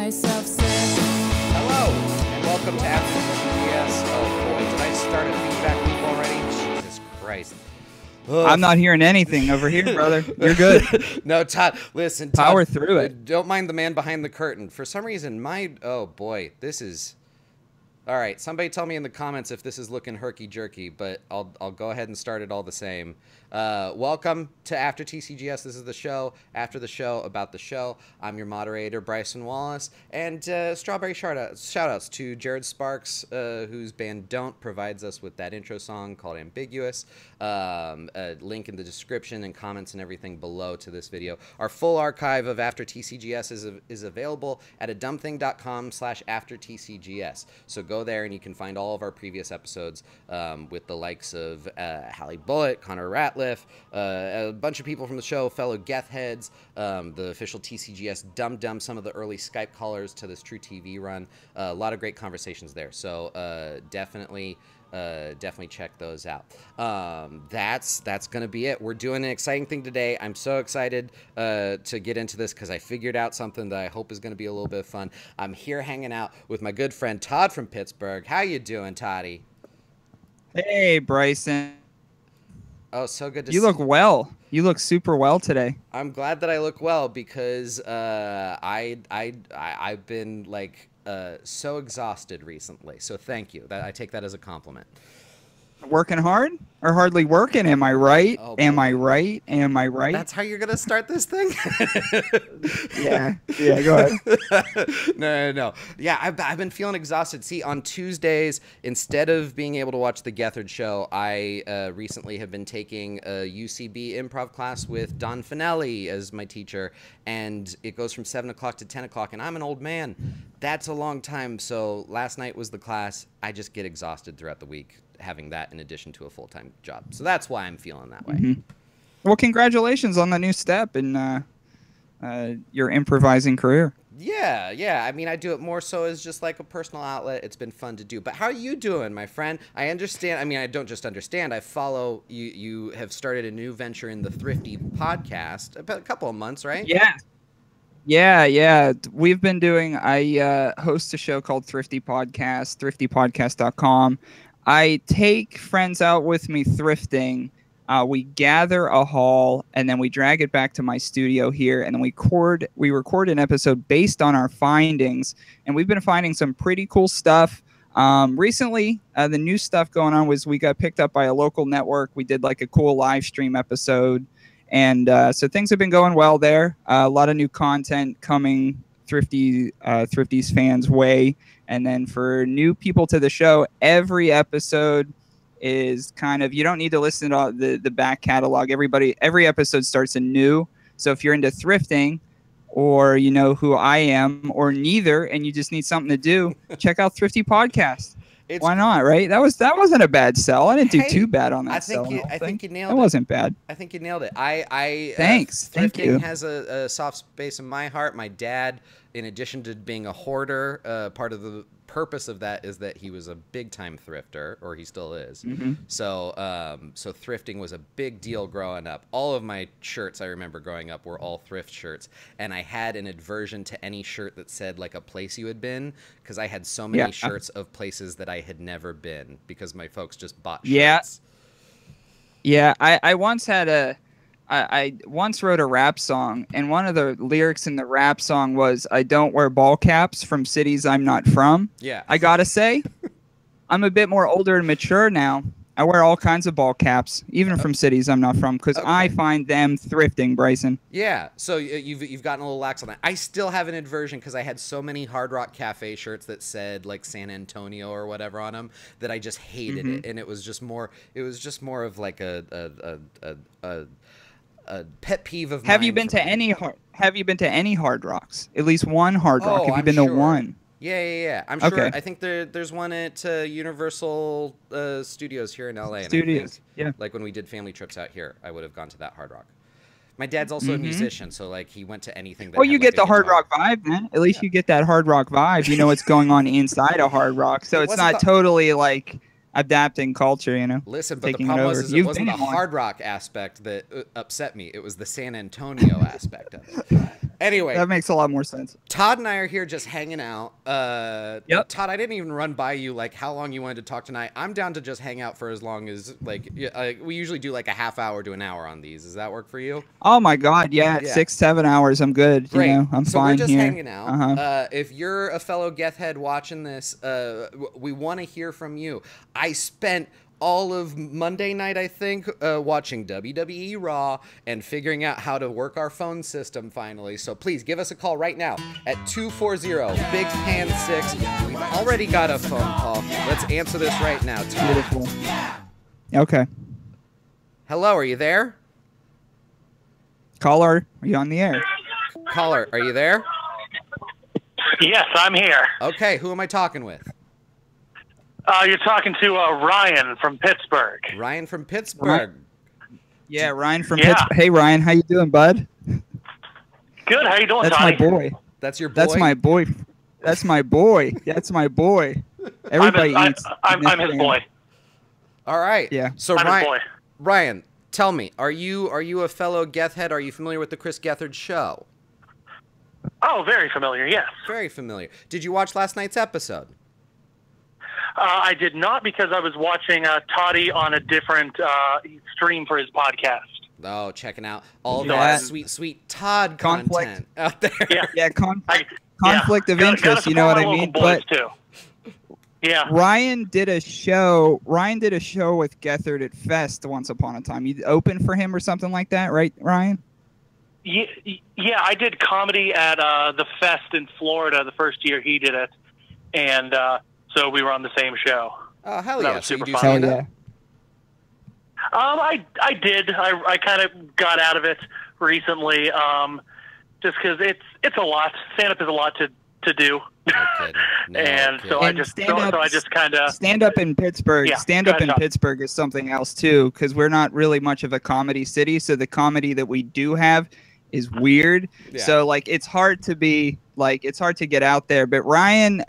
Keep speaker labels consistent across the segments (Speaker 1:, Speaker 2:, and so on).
Speaker 1: myself sick.
Speaker 2: Hello, and welcome to After TCGS. Oh boy, did I start a feedback loop already? Jesus Christ. Ugh.
Speaker 3: I'm not hearing anything over here, brother. You're good.
Speaker 2: No, Todd, listen. Todd,
Speaker 3: Power through it.
Speaker 2: Don't mind the man behind the curtain. For some reason, oh boy, this is... All right, somebody tell me in the comments if this is looking herky-jerky, but I'll go ahead and start it all the same. Welcome to After TCGS. This is the show, after the show, about the show. I'm your moderator, Bryson Wallace, and strawberry shout-outs to Jared Sparks, whose band Don't provides us with that intro song called Ambiguous. A link in the description and comments and everything below to this video. Our full archive of After TCGS is available at adumbthing.com/aftertcgs. So go there and you can find all of our previous episodes with the likes of Hallie Bullitt, Connor Ratliff, a bunch of people from the show, fellow GethHeads, the official TCGS Dum some of the early Skype callers to this True TV run. A lot of great conversations there. So definitely check those out. That's gonna be it. We're doing an exciting thing today. I'm so excited to get into this because I figured out something that I hope is gonna be a little bit of fun. I'm here hanging out with my good friend Todd from Pittsburg. How you doing, Toddy?
Speaker 3: Hey, Bryson.
Speaker 2: Oh, so good to see
Speaker 3: you. Look well. You look super well today.
Speaker 2: I'm glad that I look well because I've been like so exhausted recently. So thank you. I take that as a compliment.
Speaker 3: Working hard or hardly working? Am I right?
Speaker 2: Oh,
Speaker 3: am I right? Am I right?
Speaker 2: That's how you're gonna start this thing?
Speaker 3: Yeah. Go ahead.
Speaker 2: No. Yeah, I've been feeling exhausted. See, on Tuesdays, instead of being able to watch the GethHeads show, I recently have been taking a UCB improv class with Don Finelli as my teacher, and it goes from 7 o'clock to 10 o'clock, and I'm an old man. That's a long time. So last night was the class. I just get exhausted throughout the week having that in addition to a full-time job. So that's why I'm feeling that way.
Speaker 3: Mm-hmm. Well, congratulations on the new step in your improvising career.
Speaker 2: Yeah. I mean, I do it more so as just like a personal outlet. It's been fun to do. But how are you doing, my friend? I understand. I mean, I don't just understand. I follow you. You have started a new venture in the Thrifty podcast about a couple of months, right?
Speaker 3: Yeah. We've been doing, I host a show called Thrifty Podcast, thriftypodcast.com. I take friends out with me thrifting. We gather a haul, and then we drag it back to my studio here, and then we record an episode based on our findings. And we've been finding some pretty cool stuff. Recently, the new stuff going on was we got picked up by a local network. We did like a cool live stream episode. And so things have been going well there. A lot of new content coming Thrifty's fans' way. And then for new people to the show, every episode is kind of, you don't need to listen to the back catalog. Every episode starts anew. So if you're into thrifting, or you know who I am, or neither, and you just need something to do, check out Thrifty Podcast. Why not, right? That wasn't a bad sell. I didn't do too bad on that sell.
Speaker 2: I think you nailed it.
Speaker 3: That wasn't bad.
Speaker 2: I think you nailed it.
Speaker 3: Thanks. Thank you.
Speaker 2: Thrifting has a soft space in my heart. My dad, in addition to being a hoarder, part of the purpose of that is that he was a big-time thrifter, or he still is.
Speaker 3: Mm-hmm.
Speaker 2: So thrifting was a big deal growing up. All of my shirts I remember growing up were all thrift shirts, and I had an aversion to any shirt that said like a place you had been, because I had so many shirts of places that I had never been because my folks just bought shirts.
Speaker 3: Yeah, I once had I once wrote a rap song, and one of the lyrics in the rap song was, "I don't wear ball caps from cities I'm not from."
Speaker 2: Yeah.
Speaker 3: I gotta say, I'm a bit more older and mature now. I wear all kinds of ball caps, even from cities I'm not from, because I find them thrifting, Bryson.
Speaker 2: Yeah, so you've gotten a little lax on that. I still have an aversion because I had so many Hard Rock Cafe shirts that said like San Antonio or whatever on them that I just hated it, and it was just more of like a pet peeve of mine.
Speaker 3: Have you been to any Hard Rocks? At least one Hard Rock. Have you been to one?
Speaker 2: Yeah. I'm sure. I think there's one at Universal Studios here in LA. Like when we did family trips out here, I would have gone to that Hard Rock. My dad's also a musician, so like he went to anything.
Speaker 3: Well, you get the Hard Rock vibe, man. At least you get that Hard Rock vibe. You know what's going on inside a Hard Rock, so it's not totally like adapting culture, you know.
Speaker 2: Listen, but the problem was it wasn't the Hard Rock aspect that upset me. It was the San Antonio aspect of it. Anyway,
Speaker 3: that makes a lot more sense.
Speaker 2: Todd and I are here just hanging out.
Speaker 3: Yep.
Speaker 2: Todd, I didn't even run by you like how long you wanted to talk tonight. I'm down to just hang out for as long as we usually do like a half hour to an hour on these. Does that work for you?
Speaker 3: Oh my God, yeah, 6-7 hours. I'm good.
Speaker 2: Great.
Speaker 3: You know, I'm
Speaker 2: so
Speaker 3: fine
Speaker 2: we're just
Speaker 3: here.
Speaker 2: hanging out. If you're a fellow GethHead watching this, we want to hear from you. I spent all of Monday night, I think, watching WWE Raw and figuring out how to work our phone system finally. So please give us a call right now at 240-BIG-PAN-6. We've already got a phone call. Let's answer this right now, Todd.
Speaker 3: Beautiful. Okay.
Speaker 2: Hello, are you there?
Speaker 3: Caller, are you on the air?
Speaker 2: Caller, are you there?
Speaker 1: Yes, I'm here.
Speaker 2: Okay, who am I talking with?
Speaker 1: You're talking to Ryan from Pittsburgh.
Speaker 2: Ryan from Pittsburgh.
Speaker 3: Yeah, Ryan from Pittsburgh. Hey, Ryan, how you doing, bud?
Speaker 1: Good. How you doing,
Speaker 3: That's
Speaker 1: Toddy?
Speaker 3: my boy.
Speaker 2: That's your boy?
Speaker 3: That's my boy. That's my boy. That's my boy. Everybody eats.
Speaker 1: I'm his boy.
Speaker 2: All right.
Speaker 3: Yeah.
Speaker 2: So
Speaker 1: I'm his boy.
Speaker 2: Ryan, tell me, are you a fellow GethHead? Are you familiar with the Chris Gethard show?
Speaker 1: Oh, very familiar. Yes.
Speaker 2: Very familiar. Did you watch last night's episode?
Speaker 1: I did not because I was watching Toddy on a different stream for his podcast.
Speaker 2: Oh, checking out all
Speaker 3: Yeah.
Speaker 2: that sweet Todd
Speaker 3: Conflict.
Speaker 2: content out there.
Speaker 3: Yeah, conflict of interest. You know what I mean? But
Speaker 1: too. Yeah.
Speaker 3: Ryan did a show. With Gethard at Fest once upon a time. You opened for him or something like that, right, Ryan?
Speaker 1: Yeah, I did comedy at the Fest in Florida the first year he did it, and so we were on the same show.
Speaker 2: Oh, hell
Speaker 1: That
Speaker 2: yeah.
Speaker 1: was
Speaker 2: So you
Speaker 1: super
Speaker 2: do
Speaker 1: fun.
Speaker 3: Hell
Speaker 2: stand-up?
Speaker 3: yeah.
Speaker 1: I did. I kind of got out of it recently, just because it's a lot. Stand-up is a lot to do.
Speaker 2: No kidding. No
Speaker 1: And
Speaker 2: kidding.
Speaker 1: so I just kind of
Speaker 3: stand up in Pittsburgh.
Speaker 1: Yeah,
Speaker 3: Stand
Speaker 1: go
Speaker 3: up
Speaker 1: ahead,
Speaker 3: in
Speaker 1: Todd.
Speaker 3: Pittsburgh is something else too, because we're not really much of a comedy city. So the comedy that we do have is weird.
Speaker 2: Yeah.
Speaker 3: So like it's hard to get out there. But Ryan,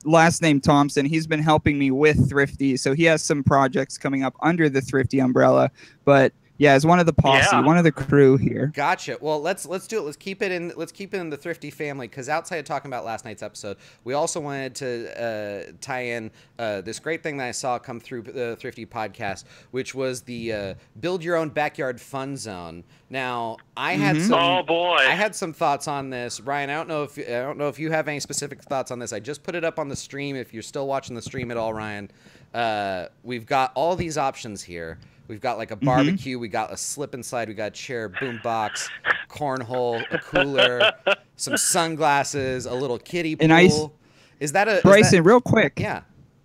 Speaker 3: last name Thompson, he's been helping me with Thrifty, so he has some projects coming up under the Thrifty umbrella. But yeah, as one of the posse, one of the crew here.
Speaker 2: Gotcha. Well, let's do it. Let's keep it in the Thrifty family, because outside of talking about last night's episode, we also wanted to tie in this great thing that I saw come through the Thrifty podcast, which was the Build Your Own Backyard Fun Zone. Now, I had some thoughts on this, Ryan. I don't know if you have any specific thoughts on this. I just put it up on the stream. If you're still watching the stream at all, Ryan, we've got all these options here. We've got like a barbecue, we got a slip and slide, we got a chair, boombox, cornhole, a cooler, some sunglasses, a little kiddie pool. Is that a
Speaker 3: Bryson? Real quick,
Speaker 2: yeah.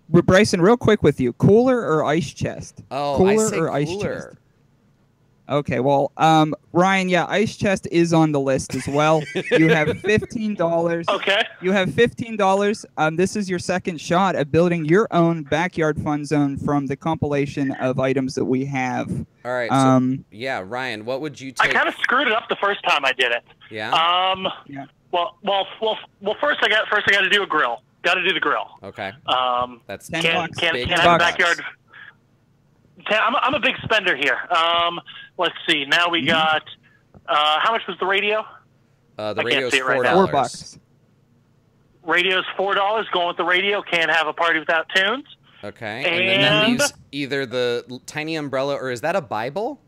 Speaker 3: Bryson, real quick with you, cooler or ice chest?
Speaker 2: Oh,
Speaker 3: cooler
Speaker 2: I say
Speaker 3: or ice
Speaker 2: cooler.
Speaker 3: chest? Okay, well, Ryan, yeah, ice chest is on the list as well. You have $15.
Speaker 1: Okay.
Speaker 3: You have $15. This is your second shot at building your own backyard fun zone from the compilation of items that we have.
Speaker 2: All right. So, yeah, Ryan, what would you take?
Speaker 1: I kind of screwed it up the first time I did it.
Speaker 2: Yeah.
Speaker 3: Yeah.
Speaker 1: Well. First I got to do a grill. Got to do the grill.
Speaker 2: Okay. That's
Speaker 3: $10.
Speaker 1: Can't
Speaker 2: big
Speaker 1: have a
Speaker 2: bucks.
Speaker 1: backyard. I'm a big spender here. Let's see. Now we got. How much was the radio?
Speaker 2: The
Speaker 1: can't
Speaker 2: radio's
Speaker 1: see it right
Speaker 2: $4.
Speaker 1: now.
Speaker 3: $4.
Speaker 1: Radio's $4. Going with the radio. Can't have a party without tunes.
Speaker 2: Okay. And then that leaves either the tiny umbrella, or is that a Bible?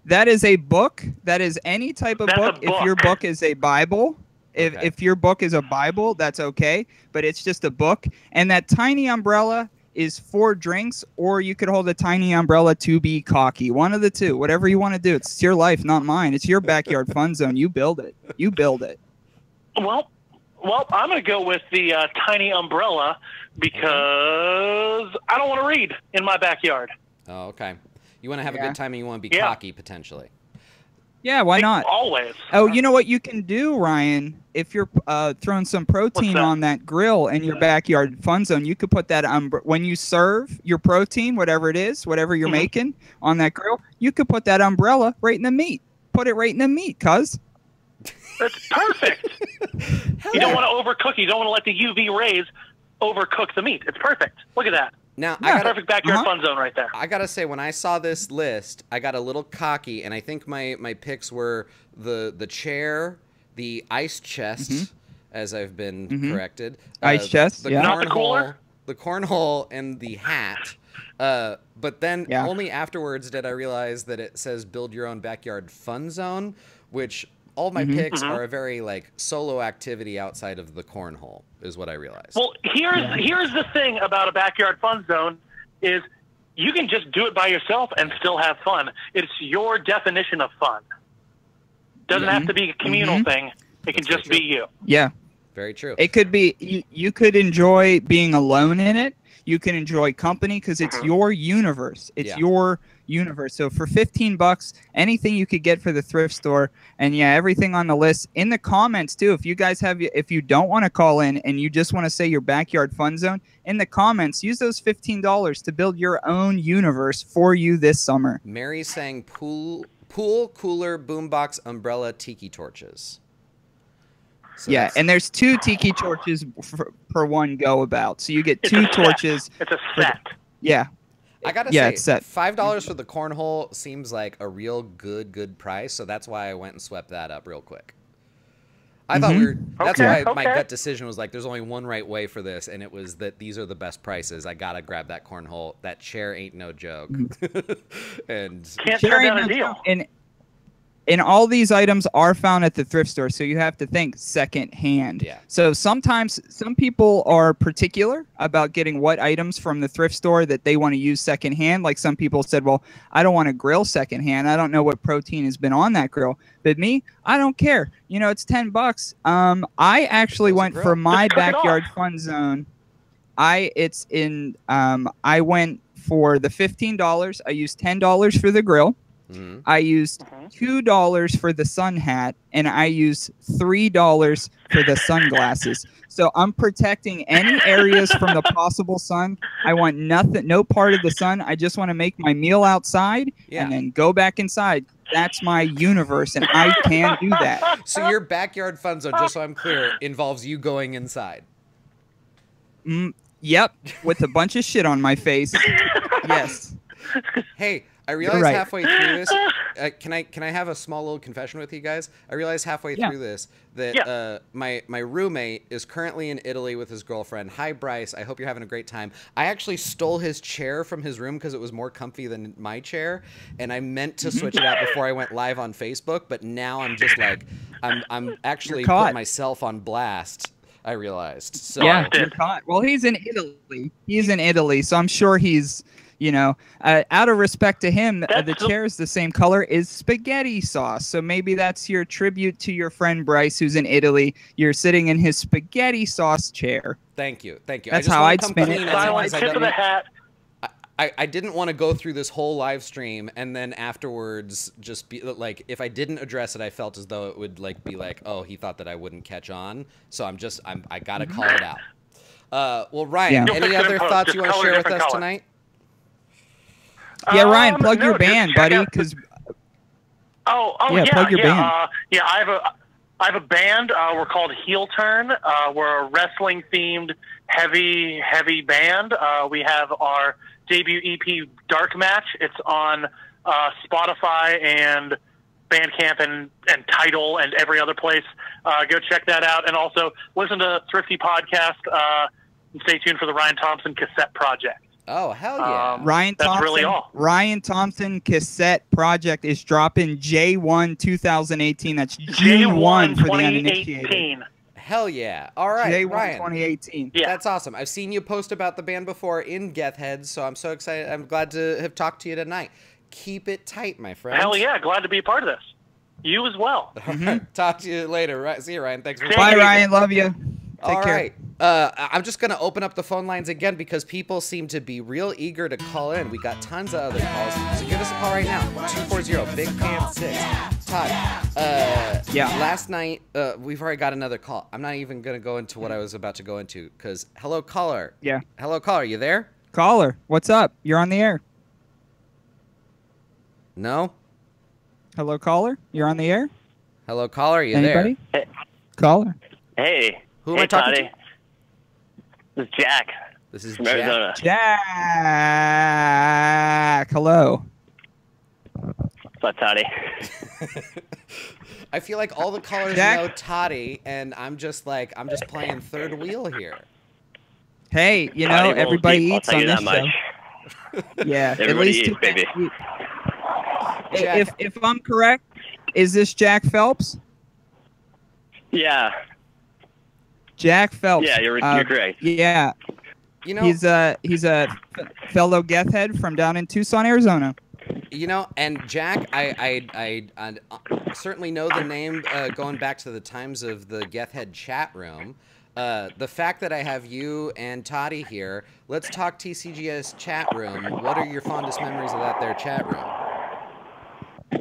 Speaker 3: That is a book. That is any type of book. If your book is a Bible, if your book is a Bible, that's okay. But it's just a book. And that tiny umbrella is for drinks, or you could hold a tiny umbrella to be cocky. One of the two. Whatever you want to do. It's your life, not mine. It's your backyard fun zone. You build it. You build it.
Speaker 1: Well, I'm going to go with the tiny umbrella because I don't want to read in my backyard.
Speaker 2: Oh, okay. You want to have a good time and you want to be cocky, potentially.
Speaker 3: Yeah, why not?
Speaker 1: Always.
Speaker 3: Oh, you know what you can do, Ryan? If you're throwing some protein on that grill in your backyard fun zone, you could put that when you serve your protein, whatever it is, whatever you're making on that grill, you could put that umbrella right in the meat. Put it right in the meat, cuz.
Speaker 1: That's perfect. You don't want to overcook. You don't want to let the UV rays overcook the meat. It's perfect. Look at that.
Speaker 2: Now,
Speaker 3: Yeah.
Speaker 1: Perfect backyard fun zone right there.
Speaker 2: I gotta say, when I saw this list, I got a little cocky, and I think my picks were the chair, the ice chest, as I've been corrected.
Speaker 3: Ice chest, yeah.
Speaker 1: Not the cooler?
Speaker 2: The cornhole and the hat. But then only afterwards did I realize that it says build your own backyard fun zone, which all my picks are a very like solo activity outside of the cornhole is what I realized.
Speaker 1: Well, here's the thing about a backyard fun zone is you can just do it by yourself and still have fun. It's your definition of fun. Doesn't have to be a communal thing. It can just be you.
Speaker 3: Yeah.
Speaker 2: Very true.
Speaker 3: It could be you could enjoy being alone in it. You can enjoy company because it's your universe. It's your universe. So for $15, anything you could get for the thrift store, and everything on the list in the comments too. If you guys if you don't want to call in and you just want to say your backyard fun zone in the comments, use those $15 to build your own universe for you this summer.
Speaker 2: Mary's saying pool, cooler, boombox, umbrella, tiki torches. So
Speaker 3: and there's 2 tiki torches per one go about. So you get 2 torches.
Speaker 1: It's a set.
Speaker 2: I gotta say,
Speaker 3: it's set.
Speaker 2: $5 for the cornhole seems like a real good price. So that's why I went and swept that up real quick. I thought that's why my gut decision was like, there's only one right way for this, and it was that these are the best prices. I gotta grab that cornhole. That chair ain't no joke. And
Speaker 1: can't turn down a deal.
Speaker 3: And all these items are found at the thrift store, so you have to think second hand.
Speaker 2: Yeah.
Speaker 3: So sometimes some people are particular about getting what items from the thrift store that they want to use second hand. Like some people said, well, I don't want to grill second hand. I don't know what protein has been on that grill. But me, I don't care. You know, it's $10. I actually went for my backyard fun zone. I went for the $15. I used $10 for the grill. I used $2 for the sun hat, and I used $3 for the sunglasses. So I'm protecting any areas from the possible sun. I want no part of the sun. I just want to make my meal outside and then go back inside. That's my universe, and I can do that.
Speaker 2: So your backyard fun zone, just so I'm clear, involves you going inside.
Speaker 3: Yep, with a bunch of shit on my face. Yes.
Speaker 2: Hey, I realized halfway through this. Can I have a small little confession with you guys? I realized halfway through this that my roommate is currently in Italy with his girlfriend. Hi, Bryce. I hope you're having a great time. I actually stole his chair from his room because it was more comfy than my chair, and I meant to switch it out before I went live on Facebook. But now I'm just like, I'm actually putting myself on blast. I realized. So
Speaker 3: you're caught. Well, he's in Italy. He's in Italy, so I'm sure he's. You know, out of respect to him, the chair is the same color as spaghetti sauce. So maybe that's your tribute to your friend Bryce, who's in Italy. You're sitting in his spaghetti sauce chair.
Speaker 2: Thank you.
Speaker 3: That's how I'd spin it.
Speaker 1: Tip of the hat.
Speaker 2: I didn't want to go through this whole live stream and then afterwards just be like, if I didn't address it, I felt as though it would like be like, oh, he thought that I wouldn't catch on. So I gotta call it out. Well, Ryan, any other thoughts you want to share with us tonight?
Speaker 3: Yeah, Ryan, plug your band, buddy. Because plug your band.
Speaker 1: I have a band. We're called Heel Turn. We're a wrestling themed heavy band. We have our debut EP Dark Match. It's on Spotify and Bandcamp and Tidal and every other place. Go check that out, and also listen to Thrifty Podcast. And stay tuned for the Ryan Thompson cassette project.
Speaker 2: Oh, hell yeah.
Speaker 1: That's really all.
Speaker 3: Ryan Thompson cassette project is dropping J1 2018. That's June 1 for the uninitiated.
Speaker 2: Hell yeah. All right,
Speaker 3: J1
Speaker 2: Ryan.
Speaker 3: 2018.
Speaker 1: Yeah.
Speaker 2: That's awesome. I've seen you post about the band before in GethHeads, so I'm so excited. I'm glad to have talked to you tonight. Keep it tight, my friend.
Speaker 1: Hell yeah. Glad to be a part of this. You as well.
Speaker 2: Talk to you later. See you, Ryan. Thanks for
Speaker 3: Bye, Ryan. Love you. Take care.
Speaker 2: Right. I'm just going to open up the phone lines again because people seem to be real eager to call in. We got tons of other calls. So give us a call right now. 240 Big Pan 6. Todd, last night, we've already got another call. I'm not even going to go into what I was about to go into because, hello, caller.
Speaker 3: Yeah.
Speaker 2: Hello, caller. You there?
Speaker 3: Caller, what's up? You're on the air.
Speaker 2: No?
Speaker 3: Hello, caller. You're on the air?
Speaker 2: Hello, caller. Are you
Speaker 3: Anybody?
Speaker 2: there?
Speaker 3: Hey. Caller.
Speaker 4: Hey.
Speaker 2: Who am I talking
Speaker 4: Toddy.
Speaker 2: to?
Speaker 4: This is Jack.
Speaker 2: This is
Speaker 4: from
Speaker 2: Jack.
Speaker 4: Arizona.
Speaker 3: Jack. Hello.
Speaker 4: What's up, Toddy?
Speaker 2: I feel like all the callers
Speaker 3: Jack?
Speaker 2: know Toddy, and I'm just playing third wheel here.
Speaker 3: Hey, you know,
Speaker 4: Toddy rolls
Speaker 3: everybody
Speaker 4: deep, I'll
Speaker 3: eats
Speaker 4: tell
Speaker 3: on
Speaker 4: you
Speaker 3: this
Speaker 4: that much.
Speaker 3: show. Yeah, at
Speaker 4: Everybody
Speaker 3: least
Speaker 4: eats,
Speaker 3: two
Speaker 4: baby.
Speaker 3: men eat.
Speaker 2: Jack.
Speaker 3: If I'm correct, is this Jack Phelps?
Speaker 4: Yeah.
Speaker 3: Jack Phelps.
Speaker 4: Yeah, you're correct.
Speaker 3: Yeah,
Speaker 2: You know,
Speaker 3: he's a fellow GethHead from down in Tucson, Arizona.
Speaker 2: You know, and Jack, I certainly know the name going back to the times of the GethHead chat room. The fact that I have you and Toddy here, let's talk TCGS chat room. What are your fondest memories of that there chat room?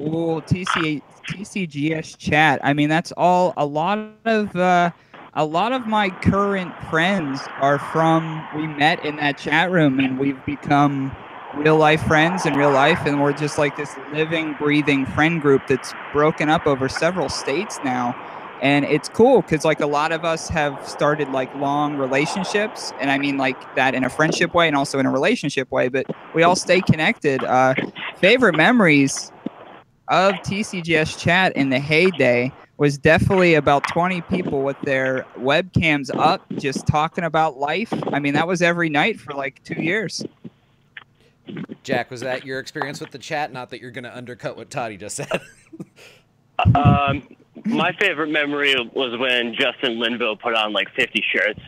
Speaker 3: Oh, TCGS chat. I mean, that's all. A lot of my current friends are from. We met in that chat room, and we've become real life friends in real life, and we're just like this living, breathing friend group that's broken up over several states now. And it's cool because like a lot of us have started like long relationships, and I mean like that in a friendship way and also in a relationship way, but we all stay connected. Favorite memories of TCGS chat in the heyday was definitely about 20 people with their webcams up just talking about life. I mean, that was every night for like 2 years.
Speaker 2: Jack, was that your experience with the chat? Not that you're going to undercut what Toddy just said.
Speaker 4: My favorite memory was when Justin Linville put on like 50 shirts.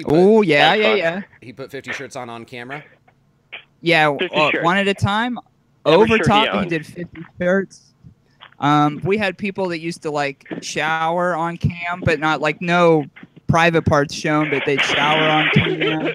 Speaker 3: Oh, yeah,
Speaker 4: That's fun.
Speaker 3: yeah.
Speaker 2: He put 50 shirts on camera?
Speaker 3: Yeah,
Speaker 4: 50 shirts.
Speaker 3: one at a time.
Speaker 4: Every
Speaker 3: Over
Speaker 4: shirt
Speaker 3: top,
Speaker 4: he
Speaker 3: he
Speaker 4: owned.
Speaker 3: did 50 shirts. We had people that used to like shower on cam, but not like no private parts shown, but they'd shower on cam.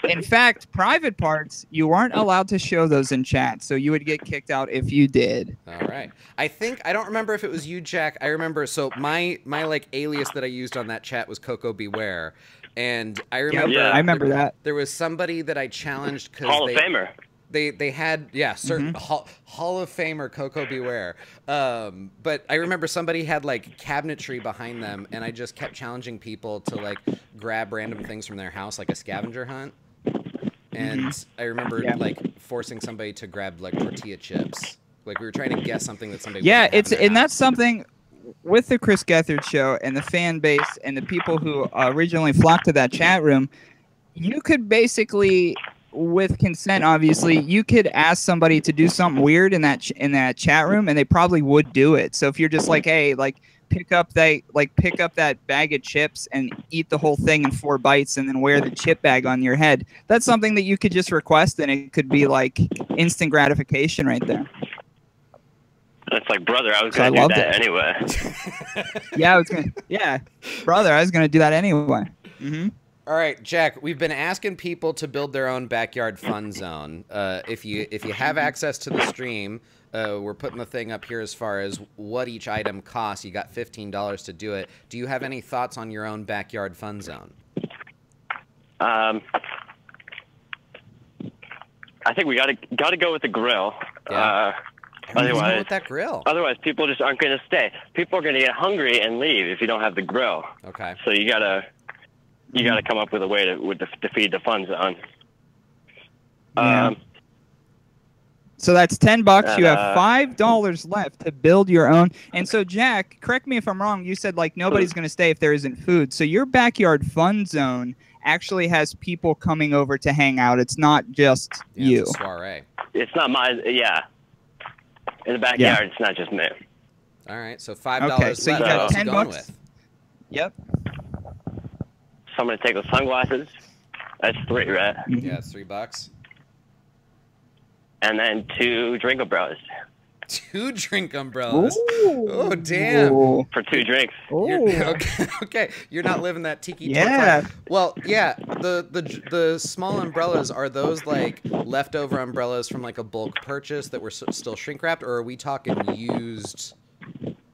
Speaker 3: In fact, private parts, you weren't allowed to show those in chat, so you would get kicked out if you did.
Speaker 2: All right. I don't remember if it was you, Jack. I remember, so my like alias that I used on that chat was Coco Beware. And I remember,
Speaker 4: Yeah.
Speaker 3: I remember that.
Speaker 2: There was somebody that I challenged because
Speaker 4: Hall of Famer.
Speaker 2: they had, yeah, certain Hall of Famer Coco Beware. But I remember somebody had like cabinetry behind them, and I just kept challenging people to like grab random things from their house, like a scavenger hunt. And I remember like forcing somebody to grab like tortilla chips. Like we were trying to guess something that somebody
Speaker 3: Yeah,
Speaker 2: wouldn't have in their
Speaker 3: and that's
Speaker 2: house.
Speaker 3: something with the Chris Gethard show and the fan base and the people who originally flocked to that chat room. You could basically, with consent, obviously, you could ask somebody to do something weird in that chat room, and they probably would do it. So if you're just like, hey, like pick up that bag of chips and eat the whole thing in 4 bites, and then wear the chip bag on your head, that's something that you could just request, and it could be like instant gratification right there.
Speaker 4: It's like, brother, I was
Speaker 3: So I
Speaker 4: going to do
Speaker 3: loved
Speaker 4: that
Speaker 3: it.
Speaker 4: anyway.
Speaker 3: Brother, I was gonna do that anyway.
Speaker 2: All right, Jack, we've been asking people to build their own backyard fun zone. If you have access to the stream, we're putting the thing up here as far as what each item costs. You got $15 to do it. Do you have any thoughts on your own backyard fun zone?
Speaker 4: I think we gotta go with the grill.
Speaker 2: Yeah. Everyone's going
Speaker 4: Otherwise,
Speaker 2: with that grill.
Speaker 4: otherwise people just aren't going to stay. People are going to get hungry and leave if you don't have the grill.
Speaker 2: Okay.
Speaker 4: So you gotta come up with a way to feed the fun zone.
Speaker 3: Yeah. So that's $10. You have $5 left to build your own. And so, Jack, correct me if I'm wrong. You said like nobody's going to stay if there isn't food. So your backyard fun zone actually has people coming over to hang out. It's not just you.
Speaker 2: It's a soiree.
Speaker 4: It's not my In the backyard, It's not just me.
Speaker 2: All right, so $5
Speaker 3: Okay, so you
Speaker 2: left.
Speaker 3: got
Speaker 2: What else you
Speaker 3: 10
Speaker 2: going
Speaker 3: bucks?
Speaker 2: with?
Speaker 3: Yep.
Speaker 4: So I'm going to take those sunglasses. That's 3, right?
Speaker 2: Yeah, it's $3.
Speaker 4: And then 2 drink umbrellas
Speaker 2: 2 drink umbrellas.
Speaker 3: Ooh.
Speaker 2: Oh, damn.
Speaker 3: Ooh.
Speaker 4: for 2 drinks.
Speaker 2: Okay, you're not living that tiki torch
Speaker 3: Yeah.
Speaker 2: life. Well, yeah, the small umbrellas, are those like leftover umbrellas from like a bulk purchase that were still shrink wrapped, or are we talking used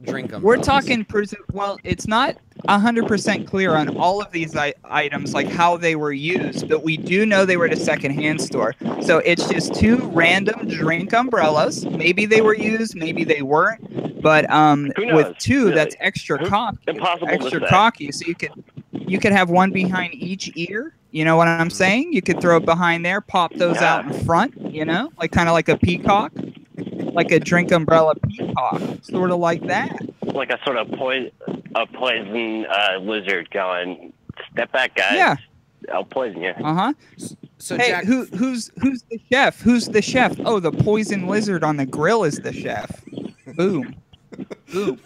Speaker 2: drink umbrellas?
Speaker 3: We're talking, well, it's not 100% clear on all of these items, like how they were used, but we do know they were at a secondhand store. So it's just 2 random drink umbrellas. Maybe they were used, maybe they weren't. But
Speaker 4: Who knows,
Speaker 3: with 2,
Speaker 4: really?
Speaker 3: that's extra cocky.
Speaker 4: Impossible to
Speaker 3: Extra
Speaker 4: say.
Speaker 3: cocky. So you could have one behind each ear. You know what I'm saying? You could throw it behind there, pop those out in front. You know, like kind of like a peacock. like a drink umbrella peacock, sort of like that.
Speaker 4: Like a sort of poison lizard going, step back, guys.
Speaker 3: Yeah.
Speaker 4: I'll poison you.
Speaker 2: So
Speaker 3: Hey,
Speaker 2: Jack,
Speaker 3: who's the chef? Who's the chef? Oh, the poison lizard on the grill is the chef. Boom. Boom.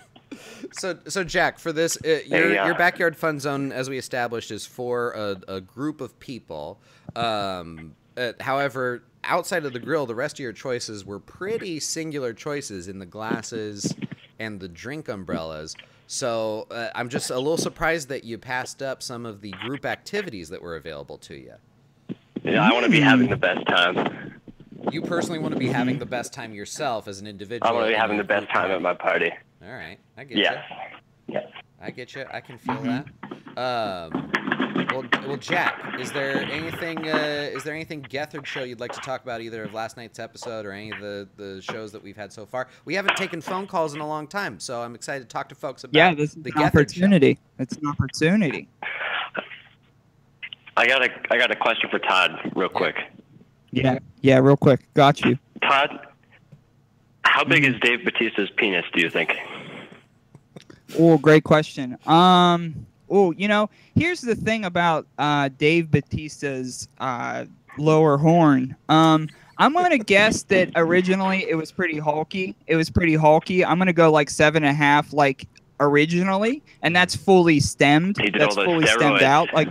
Speaker 2: So Jack, for this, your backyard fun zone, as we established, is for a group of people. However, outside of the grill, the rest of your choices were pretty singular choices in the glasses and the drink umbrellas. So I'm just a little surprised that you passed up some of the group activities that were available to you.
Speaker 4: Yeah, I want to be having the best time.
Speaker 2: You personally want to be having the best time yourself as an individual.
Speaker 4: I want to be having the best time at my party.
Speaker 2: All right, I get you.
Speaker 4: Yes.
Speaker 2: I get you. I can feel that. Well, Jack, is there anything GethHeads show you'd like to talk about, either of last night's episode or any of the shows that we've had so far? We haven't taken phone calls in a long time, so I'm excited to talk to folks about
Speaker 3: this is
Speaker 2: the
Speaker 3: an opportunity. It's an opportunity.
Speaker 4: I got a question for Todd, real quick.
Speaker 3: Yeah, real quick. Got you.
Speaker 4: Todd, how big is Dave Bautista's penis, do you think?
Speaker 3: Oh, great question. Here's the thing about Dave Bautista's lower horn. I'm gonna guess that originally it was pretty hulky. I'm gonna go like 7.5, like originally, and that's fully stemmed.
Speaker 4: He did
Speaker 3: That's
Speaker 4: all those
Speaker 3: fully stemmed
Speaker 4: steroids.
Speaker 3: out. Like,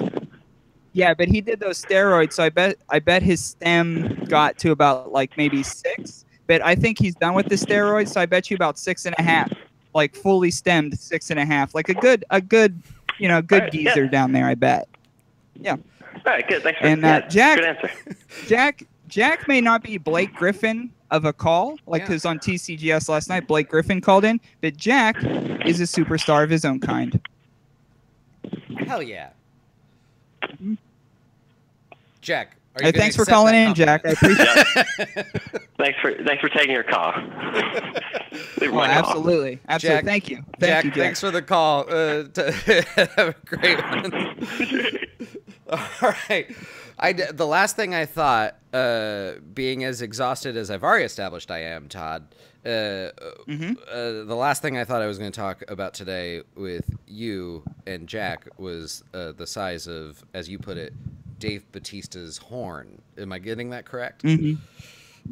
Speaker 3: yeah, but he did those steroids, so I bet his stem got to about like maybe 6. But I think he's done with the steroids, so I bet you about 6.5. Like fully stemmed 6.5, like a good
Speaker 4: Right,
Speaker 3: geezer down there, I bet. Yeah.
Speaker 4: All right, good. Thanks for
Speaker 3: Jack,
Speaker 4: good answer.
Speaker 3: Jack may not be Blake Griffin of a call, because on TCGS last night Blake Griffin called in, but Jack is a superstar of his own kind.
Speaker 2: Hell yeah. Jack, are you
Speaker 3: thanks for calling in, Jack. I appreciate
Speaker 4: it. Thanks for taking your call.
Speaker 3: Absolutely.
Speaker 2: Jack,
Speaker 3: Thank you.
Speaker 2: Jack,
Speaker 3: Thank you, Jack.
Speaker 2: thanks for the call. Have a great one. All right. The last thing I thought, being as exhausted as I've already established I am, Todd, the last thing I thought I was going to talk about today with you and Jack was the size of, as you put it, Dave Bautista's horn. Am I getting that correct?
Speaker 3: Mm-hmm.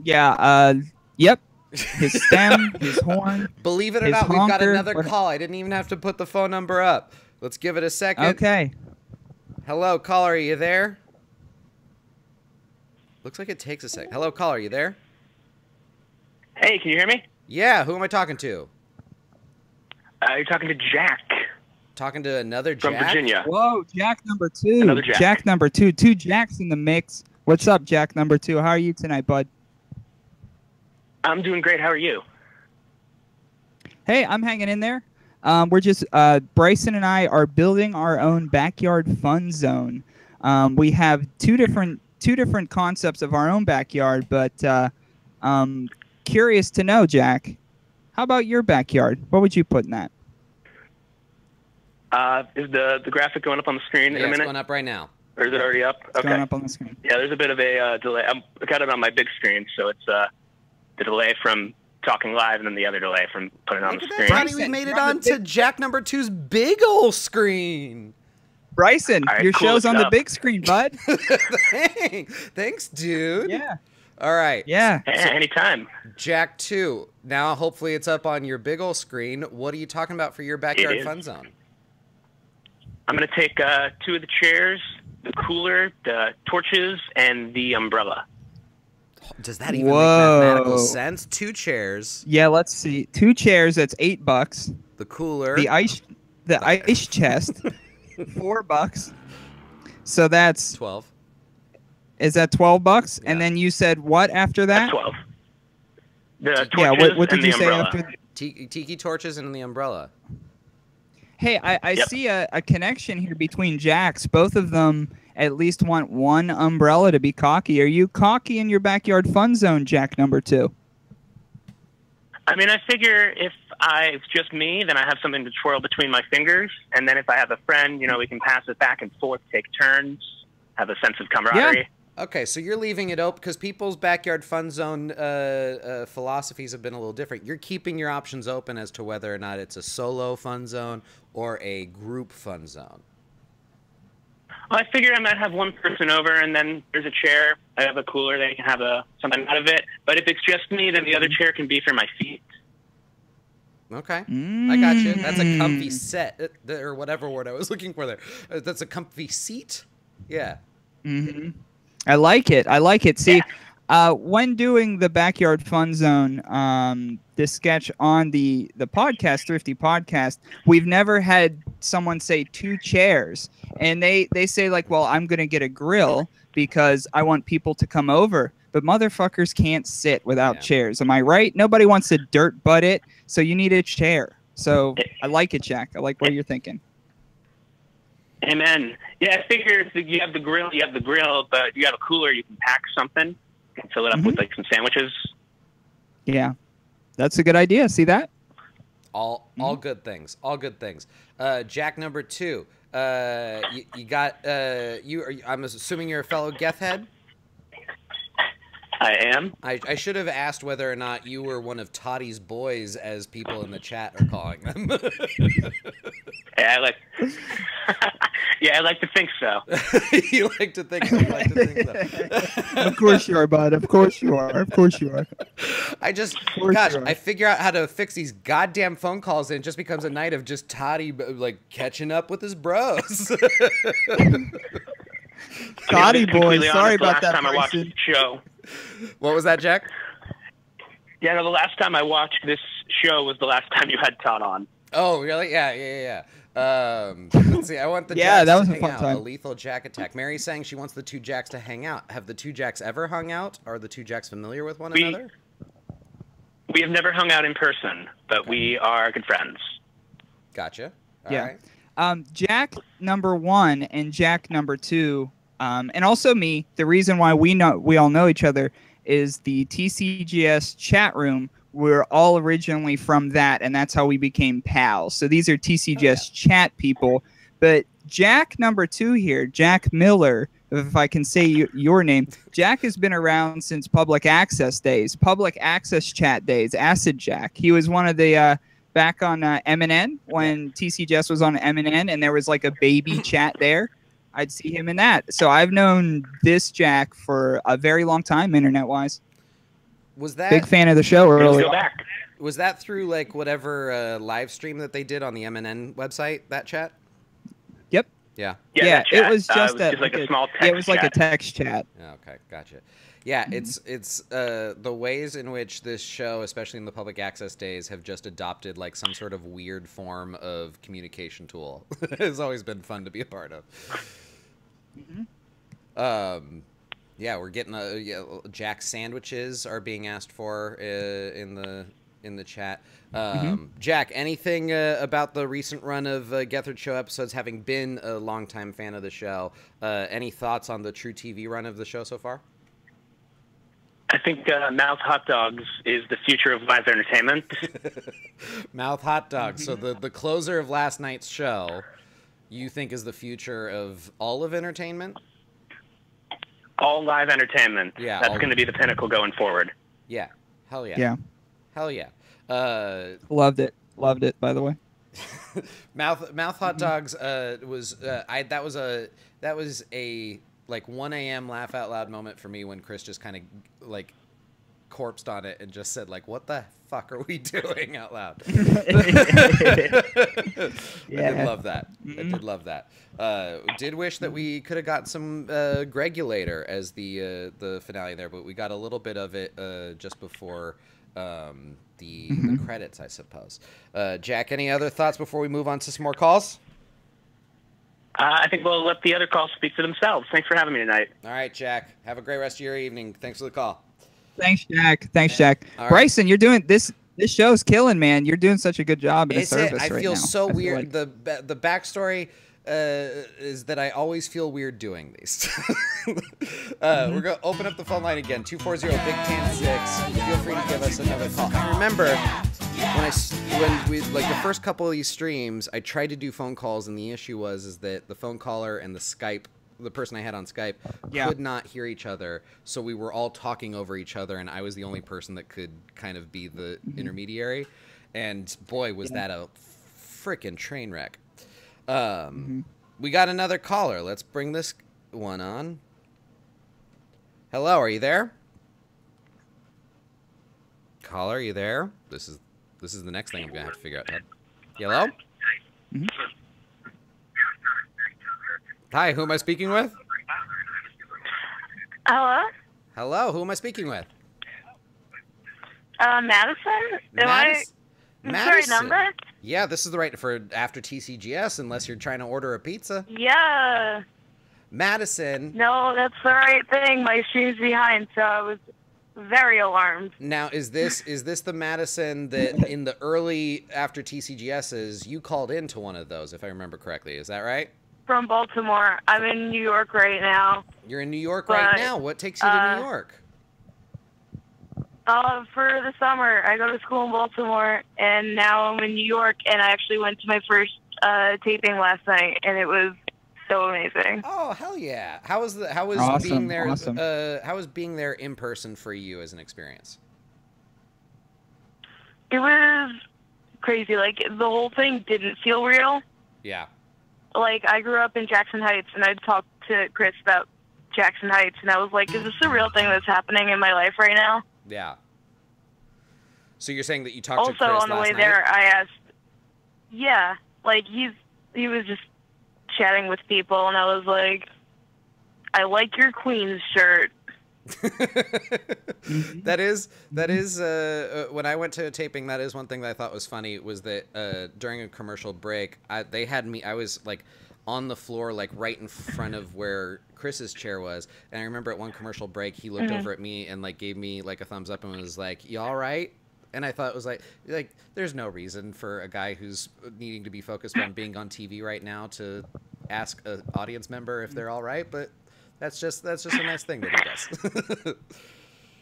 Speaker 3: Yeah. Yep. His stem, his horn.
Speaker 2: Believe it or not, we've got another call. I didn't even have to put the phone number up. Let's give it a second.
Speaker 3: Okay.
Speaker 2: Hello, caller. Are you there? Looks like it takes a sec. Hello, caller. Are you there?
Speaker 1: Hey, can you hear me?
Speaker 2: Yeah. Who am I talking to?
Speaker 1: You're talking to Jack.
Speaker 2: Talking to another Jack?
Speaker 1: From Virginia.
Speaker 3: Whoa, Jack number 2.
Speaker 1: Another Jack.
Speaker 3: Jack number 2. 2 Jacks in the mix. What's up, Jack number 2? How are you tonight, bud?
Speaker 1: I'm doing great. How are you?
Speaker 3: Hey, I'm hanging in there. We're just Bryson and I are building our own backyard fun zone. We have two different concepts of our own backyard, but curious to know, Jack, how about your backyard? What would you put in that?
Speaker 1: Is the graphic going up on the screen in a minute?
Speaker 2: It's going up right now.
Speaker 1: Or is it already up?
Speaker 3: It's going up on the screen.
Speaker 1: Yeah, there's a bit of a delay. I got it on my big screen, so it's the delay from talking live and then the other delay from putting it on the screen.
Speaker 2: Bryson, we made it on to Jack number 2's big ol' screen.
Speaker 3: Bryson,
Speaker 1: right,
Speaker 3: your
Speaker 1: cool,
Speaker 3: show's on
Speaker 1: up.
Speaker 3: the big screen, bud.
Speaker 2: Thanks, dude.
Speaker 3: Yeah.
Speaker 2: All right.
Speaker 3: Yeah.
Speaker 1: Anytime.
Speaker 2: Jack 2. Now, hopefully, it's up on your big ol' screen. What are you talking about for your backyard fun zone?
Speaker 1: I'm going to take 2 of the chairs, the cooler, the torches, and the umbrella.
Speaker 2: Does that even make mathematical sense? 2 chairs.
Speaker 3: Yeah, let's see. 2 chairs, that's $8.
Speaker 2: The cooler.
Speaker 3: The ice chest, $4. So that's
Speaker 2: 12.
Speaker 3: Is that $12?
Speaker 2: Yeah.
Speaker 3: And then you said what after that?
Speaker 1: That's 12. The torches
Speaker 3: Yeah, what did
Speaker 1: and
Speaker 3: you
Speaker 1: the
Speaker 3: say
Speaker 1: umbrella.
Speaker 3: after?
Speaker 2: Tiki torches and the umbrella.
Speaker 3: Hey, I see a connection here between Jacks. Both of them at least want one umbrella to be cocky. Are you cocky in your backyard fun zone, Jack number 2?
Speaker 1: I mean, I figure if it's just me, then I have something to twirl between my fingers. And then if I have a friend, we can pass it back and forth, take turns, have a sense of camaraderie.
Speaker 2: Okay, so you're leaving it open because people's backyard fun zone philosophies have been a little different. You're keeping your options open as to whether or not it's a solo fun zone or a group fun zone.
Speaker 4: Well, I figured I might have one person over, and then there's a chair. I have a cooler. They can have something out of it. But if it's just me, then the other chair can be for my feet.
Speaker 2: Okay, I got you. That's a comfy set, or whatever word I was looking for there. That's a comfy seat? Yeah.
Speaker 3: Mm-hmm. I like it. I like it. See, when doing the Backyard Fun Zone, this sketch on the podcast, Thrifty Podcast, we've never had someone say 2 chairs. And they say, like, well, I'm going to get a grill because I want people to come over. But motherfuckers can't sit without chairs. Am I right? Nobody wants to dirt butt it, so you need a chair. So I like it, Jack. I like what you're thinking.
Speaker 4: Amen. Yeah, I figure if you have the grill, but you have a cooler, you can pack something and fill it up with like some sandwiches.
Speaker 3: Yeah, that's a good idea. See that?
Speaker 2: All good things. All good things. Jack number 2. You got I'm assuming you're a fellow GethHead?
Speaker 4: I am.
Speaker 2: I should have asked whether or not you were one of Toddy's boys, as people in the chat are calling them.
Speaker 4: Yeah, I like to think so.
Speaker 2: You like to think so. You like to think so.
Speaker 3: Of course you are, bud. Of course you are. Of course you are.
Speaker 2: I figure out how to fix these goddamn phone calls, and it just becomes a night of just Toddy like catching up with his bros.
Speaker 3: Toddy boy, sorry about that.
Speaker 4: Last time I watched the show.
Speaker 2: What was that, Jack?
Speaker 4: Yeah, no, the last time I watched this show was the last time you had Todd on.
Speaker 2: Oh, really? Yeah. Let's see. I want the Jacks
Speaker 3: that was
Speaker 2: to
Speaker 3: a
Speaker 2: hang
Speaker 3: fun
Speaker 2: out.
Speaker 3: time.
Speaker 2: A lethal Jack attack. Mary's saying she wants the 2 Jacks to hang out. Have the 2 Jacks ever hung out? Are the 2 Jacks familiar with one another?
Speaker 4: We have never hung out in person, but we are good friends.
Speaker 2: Gotcha. All
Speaker 3: Yeah.
Speaker 2: right.
Speaker 3: Jack number 1 and Jack number 2, and also me. The reason why we all know each other is the TCGS chat room. We're all originally from that, and that's how we became pals. So these are TCGS chat people. But Jack number 2 here, Jack Miller, if I can say your name, Jack has been around since public access days, public access chat days, Acid Jack. He was one of the back on MNN when TCGS was on MNN, and there was like a baby chat there. I'd see him in that. So I've known this Jack for a very long time, internet-wise.
Speaker 2: Was that
Speaker 3: big fan of the show
Speaker 4: Let's
Speaker 3: earlier?
Speaker 4: go back.
Speaker 2: Was that through like whatever live stream that they did on the MNN website? That chat?
Speaker 3: Yep.
Speaker 2: Yeah.
Speaker 4: Yeah,
Speaker 3: it was just,
Speaker 4: like a small text
Speaker 3: it was like a
Speaker 4: chat.
Speaker 3: text chat.
Speaker 2: Okay, gotcha. Yeah, it's the ways in which this show, especially in the public access days, have just adopted like some sort of weird form of communication tool. It's always been fun to be a part of. Yeah, we're getting Jack sandwiches are being asked for in the chat. Jack, anything about the recent run of GethHeads show episodes? Having been a longtime fan of the show, any thoughts on the True TV run of the show so far?
Speaker 4: I think Mouth Hot Dogs is the future of live entertainment.
Speaker 2: Mouth Hot Dogs. So the closer of last night's show, you think is the future of all of entertainment?
Speaker 4: All live entertainment.
Speaker 2: Yeah,
Speaker 4: That's going to be the pinnacle going forward.
Speaker 2: Yeah. Hell yeah.
Speaker 3: Yeah.
Speaker 2: Hell yeah.
Speaker 3: Loved it. Loved it, by the way.
Speaker 2: Mouth Hot Dogs was that was a like 1 a.m. laugh out loud moment for me when Chris just kind of like corpsed on it and just said like, what the fuck are we doing out loud? I did love that. I did love that. Did wish that we could have got some Gregulator as the finale there, but we got a little bit of it just before the credits, I suppose. Jack, any other thoughts before we move on to some more calls?
Speaker 4: I think we'll let the other calls speak for themselves. Thanks for having me tonight.
Speaker 2: All right, Jack. Have a great rest of your evening. Thanks for the call.
Speaker 3: Thanks, Jack. Thanks, Jack.
Speaker 2: All right.
Speaker 3: Bryson, you're doing this. This show's killing, man. You're doing such a good job in the service
Speaker 2: I
Speaker 3: right
Speaker 2: feel
Speaker 3: now.
Speaker 2: so
Speaker 3: I feel
Speaker 2: weird.
Speaker 3: like-
Speaker 2: The backstory is that I always feel weird doing these. We're going to open up the phone line again, 240-BIG-TAN-6. Feel free to give us another call. I remember when we like the first couple of these streams, I tried to do phone calls, and the issue was that the phone caller and the Skype the person I had on Skype,
Speaker 3: Yeah.
Speaker 2: could not hear each other, so we were all talking over each other, and I was the only person that could kind of be the intermediary. And boy, was that a freaking train wreck. We got another caller. Let's bring this one on. Hello, are you there? Caller, are you there? This is the next thing I'm gonna have to figure out. Hello? Hi, who am I speaking with?
Speaker 5: Hello?
Speaker 2: Hello, who am I speaking with?
Speaker 5: Madison? Am I
Speaker 2: Madison.
Speaker 5: the right number?
Speaker 2: Yeah, this is the right for after TCGS, unless you're trying to order a pizza.
Speaker 5: Yeah.
Speaker 2: Madison.
Speaker 5: No, that's the right thing. My stream's behind, so I was very alarmed.
Speaker 2: Now, is this the Madison that in the early after TCGSs you called into one of those, if I remember correctly? Is that right?
Speaker 5: From Baltimore. I'm in New York right now.
Speaker 2: You're in New York right now. What takes you to New York?
Speaker 5: For the summer. I go to school in Baltimore, and now I'm in New York, and I actually went to my first taping last night, and it was so amazing.
Speaker 2: Oh, hell yeah. How was
Speaker 3: Awesome,
Speaker 2: being there
Speaker 3: awesome.
Speaker 2: how was being there in person for you as an experience?
Speaker 5: It was crazy. Like, the whole thing didn't feel real.
Speaker 2: Yeah.
Speaker 5: Like, I grew up in Jackson Heights, and I'd talk to Chris about Jackson Heights, and I was like, is this a real thing that's happening in my life right now?
Speaker 2: Yeah. So you're saying that you talked to
Speaker 5: Also,
Speaker 2: Chris
Speaker 5: on the
Speaker 2: last
Speaker 5: way
Speaker 2: night?
Speaker 5: there, I asked, yeah, like, he was just chatting with people, and I was like, I like your Queen's shirt.
Speaker 2: that is when I went to a taping, that is one thing that I thought was funny, was that during a commercial break, I was like on the floor, like right in front of where Chris's chair was, and I remember at one commercial break he looked over at me and like gave me like a thumbs up and was like, "You all right?" And I thought it was like there's no reason for a guy who's needing to be focused on being on TV right now to ask an audience member if they're all right, but that's just a nice thing that he does.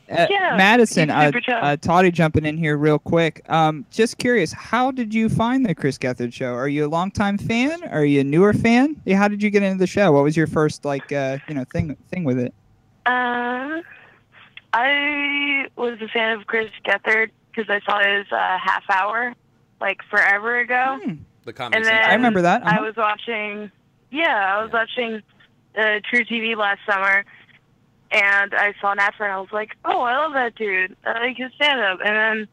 Speaker 5: Yeah,
Speaker 3: Madison,
Speaker 5: he's super chill.
Speaker 3: Toddy jumping in here real quick. Just curious, how did you find the Chris GethHeads show? Are you a longtime fan? Are you a newer fan? Yeah, how did you get into the show? What was your first thing with it?
Speaker 5: I was a fan of Chris GethHeads because I saw his half hour like forever ago.
Speaker 2: The Comedy
Speaker 5: And
Speaker 2: Central.
Speaker 5: then
Speaker 3: I remember that.
Speaker 5: I was watching, watching True TV last summer, and I saw an advert, and I was like, oh, I love that dude. I like his stand-up. And then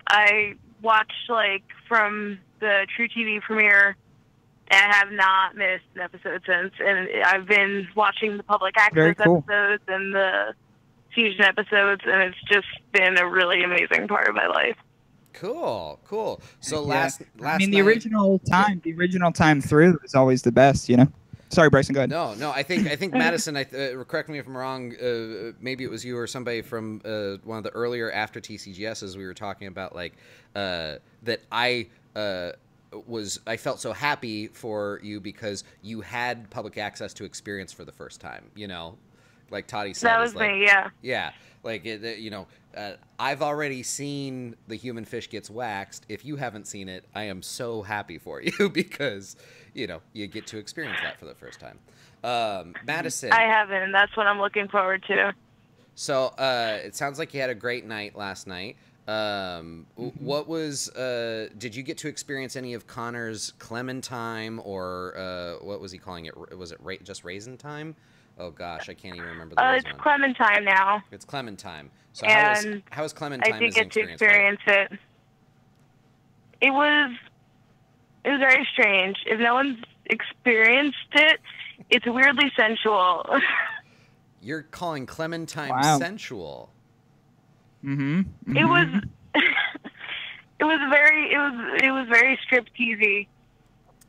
Speaker 5: I watched, like, from the True TV premiere, and I have not missed an episode since. And I've been watching the public access episodes and the Fusion episodes, and it's just been a really amazing part of my life.
Speaker 2: Cool. So
Speaker 3: Yeah.
Speaker 2: last
Speaker 3: the original time through is always the best, you know. Sorry, Bryson, go ahead.
Speaker 2: No. I think Madison. Correct me if I'm wrong. Maybe it was you or somebody from one of the earlier after TCGSs. We were talking about like that. I felt so happy for you because you had public access to experience for the first time. You know, like Toddy said.
Speaker 5: That was me. Yeah.
Speaker 2: Yeah. Like I've already seen The Human Fish Gets Waxed. If you haven't seen it, I am so happy for you because you get to experience that for the first time. Madison,
Speaker 5: I haven't, and that's what I'm looking forward to.
Speaker 2: So it sounds like you had a great night last night. What was? Did you get to experience any of Connor's Clementine, or what was he calling it? Was it just Raisin Time? Oh gosh, I can't even remember the
Speaker 5: It's Clementine now.
Speaker 2: It's Clementine. So
Speaker 5: And
Speaker 2: how was Clementine?
Speaker 5: I did get to experience it. It was very strange. If no one's experienced it, it's weirdly sensual.
Speaker 2: You're calling Clementine sensual?
Speaker 3: Mm-hmm.
Speaker 5: It was. It was very stripteasy.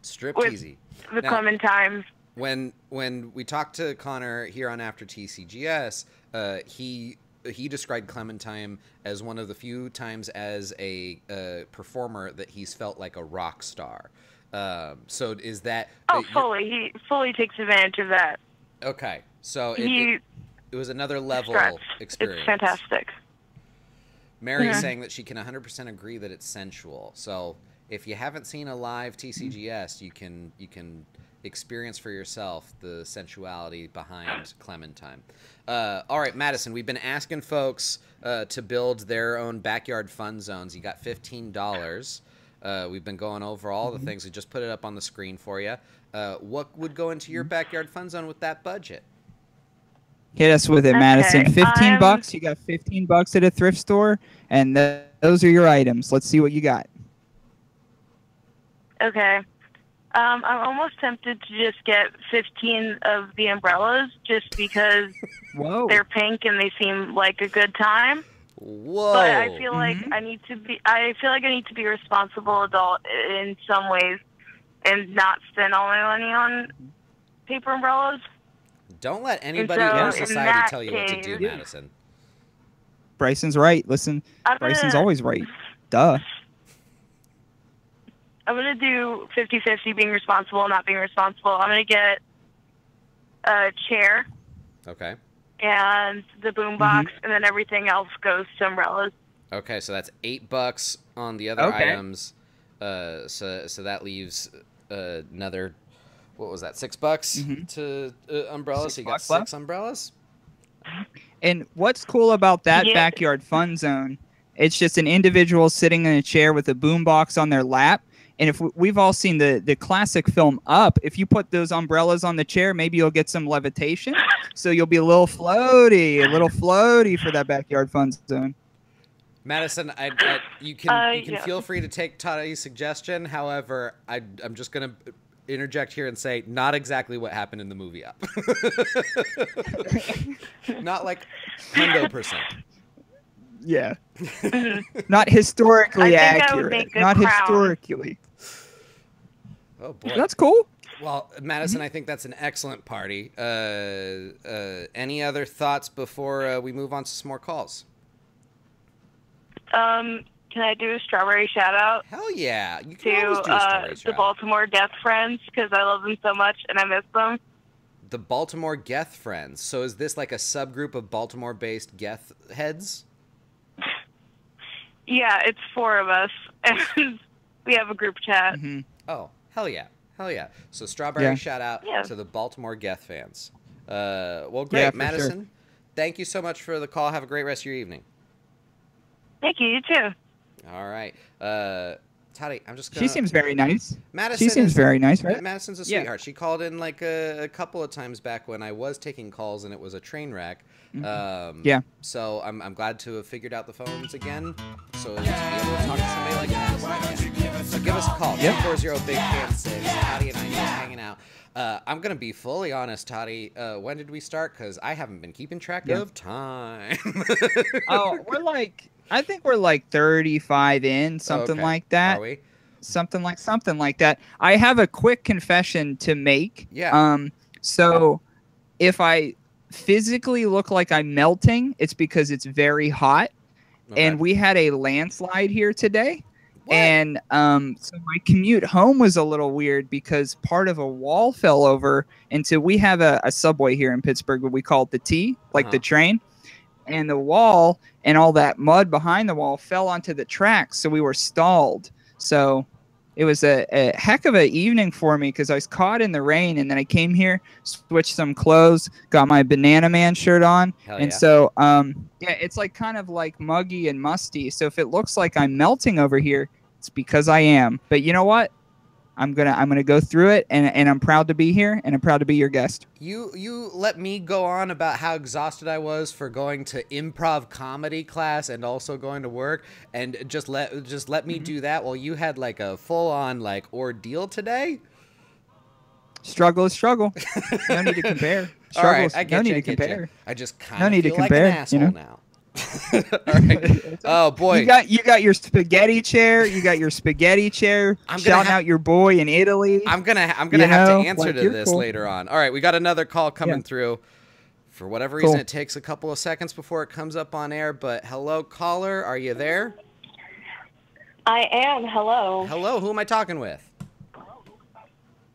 Speaker 2: Stripteasy.
Speaker 5: The Clementines.
Speaker 2: When we talked to Connor here on After TCGS, he described Clementine as one of the few times as a performer that he's felt like a rock star. So is that?
Speaker 5: Fully. He fully takes advantage of that.
Speaker 2: Okay, so it was another level experience.
Speaker 5: It's fantastic.
Speaker 2: Mary's saying that she can 100% agree that it's sensual. So if you haven't seen a live TCGS, you can experience for yourself the sensuality behind Clementine. All right, Madison, we've been asking folks to build their own backyard fun zones. You got $15. We've been going over all the things. We just put it up on the screen for you. What would go into your backyard fun zone with that budget?
Speaker 3: Hit us with it,
Speaker 5: Okay,
Speaker 3: Madison. $15. You got $15 at a thrift store, and those are your items. Let's see what you got.
Speaker 5: Okay. I'm almost tempted to just get 15 of the umbrellas just because
Speaker 3: Whoa.
Speaker 5: they're pink and they seem like a good time.
Speaker 2: Whoa!
Speaker 5: But I feel like I need to be. I feel like I need to be a responsible adult in some ways, and not spend all my money on paper umbrellas.
Speaker 2: Don't let anybody
Speaker 5: so,
Speaker 2: in
Speaker 5: in
Speaker 2: society
Speaker 5: that
Speaker 2: tell you what to do,
Speaker 5: case-
Speaker 2: Madison.
Speaker 3: Bryson's right. Listen, Bryson's always right. Duh.
Speaker 5: I'm going to do 50-50 being responsible and not being responsible. I'm going to get a chair
Speaker 2: Okay.
Speaker 5: and the boombox, and then everything else goes to umbrellas.
Speaker 2: Okay, so that's $8 on the other
Speaker 3: Okay.
Speaker 2: items. So that leaves another, what was that, $6 to umbrellas? So you got
Speaker 3: $6 left.
Speaker 2: 6 umbrellas?
Speaker 3: And what's cool about that
Speaker 5: Yeah.
Speaker 3: backyard fun zone? It's just an individual sitting in a chair with a boombox on their lap. And if we've all seen the classic film Up, if you put those umbrellas on the chair, maybe you'll get some levitation. So you'll be a little floaty for that backyard fun zone.
Speaker 2: Madison, you can
Speaker 5: yeah.
Speaker 2: feel free to take Toddy's suggestion. However, I'm just going to interject here and say not exactly what happened in the movie Up. Not like 100%.
Speaker 3: Yeah. Not historically
Speaker 5: I think I would
Speaker 3: accurate.
Speaker 5: make a
Speaker 3: Not
Speaker 5: crown.
Speaker 3: historically.
Speaker 2: Oh boy.
Speaker 3: That's cool.
Speaker 2: Well, Madison, I think that's an excellent party. Any other thoughts before we move on to some more calls?
Speaker 5: Can I do a strawberry shout out
Speaker 2: Hell yeah. You
Speaker 5: to
Speaker 2: can always do a story
Speaker 5: the
Speaker 2: shout.
Speaker 5: Baltimore Death Friends because I love them so much and I miss them?
Speaker 2: The Baltimore Geth Friends. So is this like a subgroup of Baltimore-based Geth heads?
Speaker 5: Yeah, it's 4 of us, and we have a group chat.
Speaker 2: Oh, hell yeah. Hell yeah. So strawberry shout out
Speaker 5: Yeah.
Speaker 2: to the Baltimore Geth fans. Well, great.
Speaker 3: Yeah, for
Speaker 2: Madison,
Speaker 3: sure.
Speaker 2: thank you so much for the call. Have a great rest of your evening.
Speaker 5: Thank you. You too.
Speaker 2: All right. Toddy, I'm just going
Speaker 3: She seems very nice.
Speaker 2: Madison
Speaker 3: She seems
Speaker 2: is-
Speaker 3: very nice, right?
Speaker 2: Madison's a
Speaker 3: Yeah.
Speaker 2: sweetheart. She called in like a couple of times back when I was taking calls and it was a train wreck.
Speaker 3: Yeah.
Speaker 2: So I'm glad to have figured out the phones again, so as to be able to talk to somebody like Madison. So give us a call. 240 Big Fan 6. Toddy and I just hanging out. I'm gonna be fully honest, Toddy. When did we start? Because I haven't been keeping track of time.
Speaker 3: Oh, I think we're like 35 in, something
Speaker 2: Okay.
Speaker 3: like that.
Speaker 2: Are we?
Speaker 3: Something like that. I have a quick confession to make.
Speaker 2: Yeah.
Speaker 3: So if I physically look like I'm melting, it's because it's very hot.
Speaker 2: Okay.
Speaker 3: And we had a landslide here today.
Speaker 2: What?
Speaker 3: And so my commute home was a little weird because part of a wall fell over into, we have a subway here in Pittsburgh, what we call it the T, like the train. And the wall and all that mud behind the wall fell onto the tracks. So we were stalled. So it was a heck of an evening for me because I was caught in the rain. And then I came here, switched some clothes, got my Banana Man shirt on.
Speaker 2: Hell
Speaker 3: And
Speaker 2: yeah.
Speaker 3: so, yeah, it's like kind of like muggy and musty. So if it looks like I'm melting over here, it's because I am. But you know what? I'm gonna go through it, and I'm proud to be here, and I'm proud to be your guest.
Speaker 2: You let me go on about how exhausted I was for going to improv comedy class and also going to work, and just let me do that while you had like a full on like ordeal today.
Speaker 3: Struggle is struggle. No need to compare.
Speaker 2: All right,
Speaker 3: Struggles.
Speaker 2: I get
Speaker 3: No
Speaker 2: you.
Speaker 3: need
Speaker 2: I
Speaker 3: to
Speaker 2: get
Speaker 3: compare.
Speaker 2: you. I just kind
Speaker 3: No
Speaker 2: of
Speaker 3: need to
Speaker 2: feel like
Speaker 3: compare,
Speaker 2: an
Speaker 3: you
Speaker 2: asshole
Speaker 3: know?
Speaker 2: now. All right. Oh boy.
Speaker 3: You got your spaghetti chair. You got your spaghetti chair.
Speaker 2: I'm gonna
Speaker 3: Shouting
Speaker 2: have-
Speaker 3: out your boy in Italy.
Speaker 2: I'm gonna have
Speaker 3: You
Speaker 2: to
Speaker 3: know,
Speaker 2: answer
Speaker 3: like,
Speaker 2: to
Speaker 3: you're
Speaker 2: this
Speaker 3: cool.
Speaker 2: later on. All right, we got another call coming
Speaker 3: Yeah.
Speaker 2: through. For whatever reason,
Speaker 3: Cool.
Speaker 2: it takes a couple of seconds before it comes up on air. But hello, caller, are you there?
Speaker 6: I am. Hello.
Speaker 2: Hello, who am I talking with?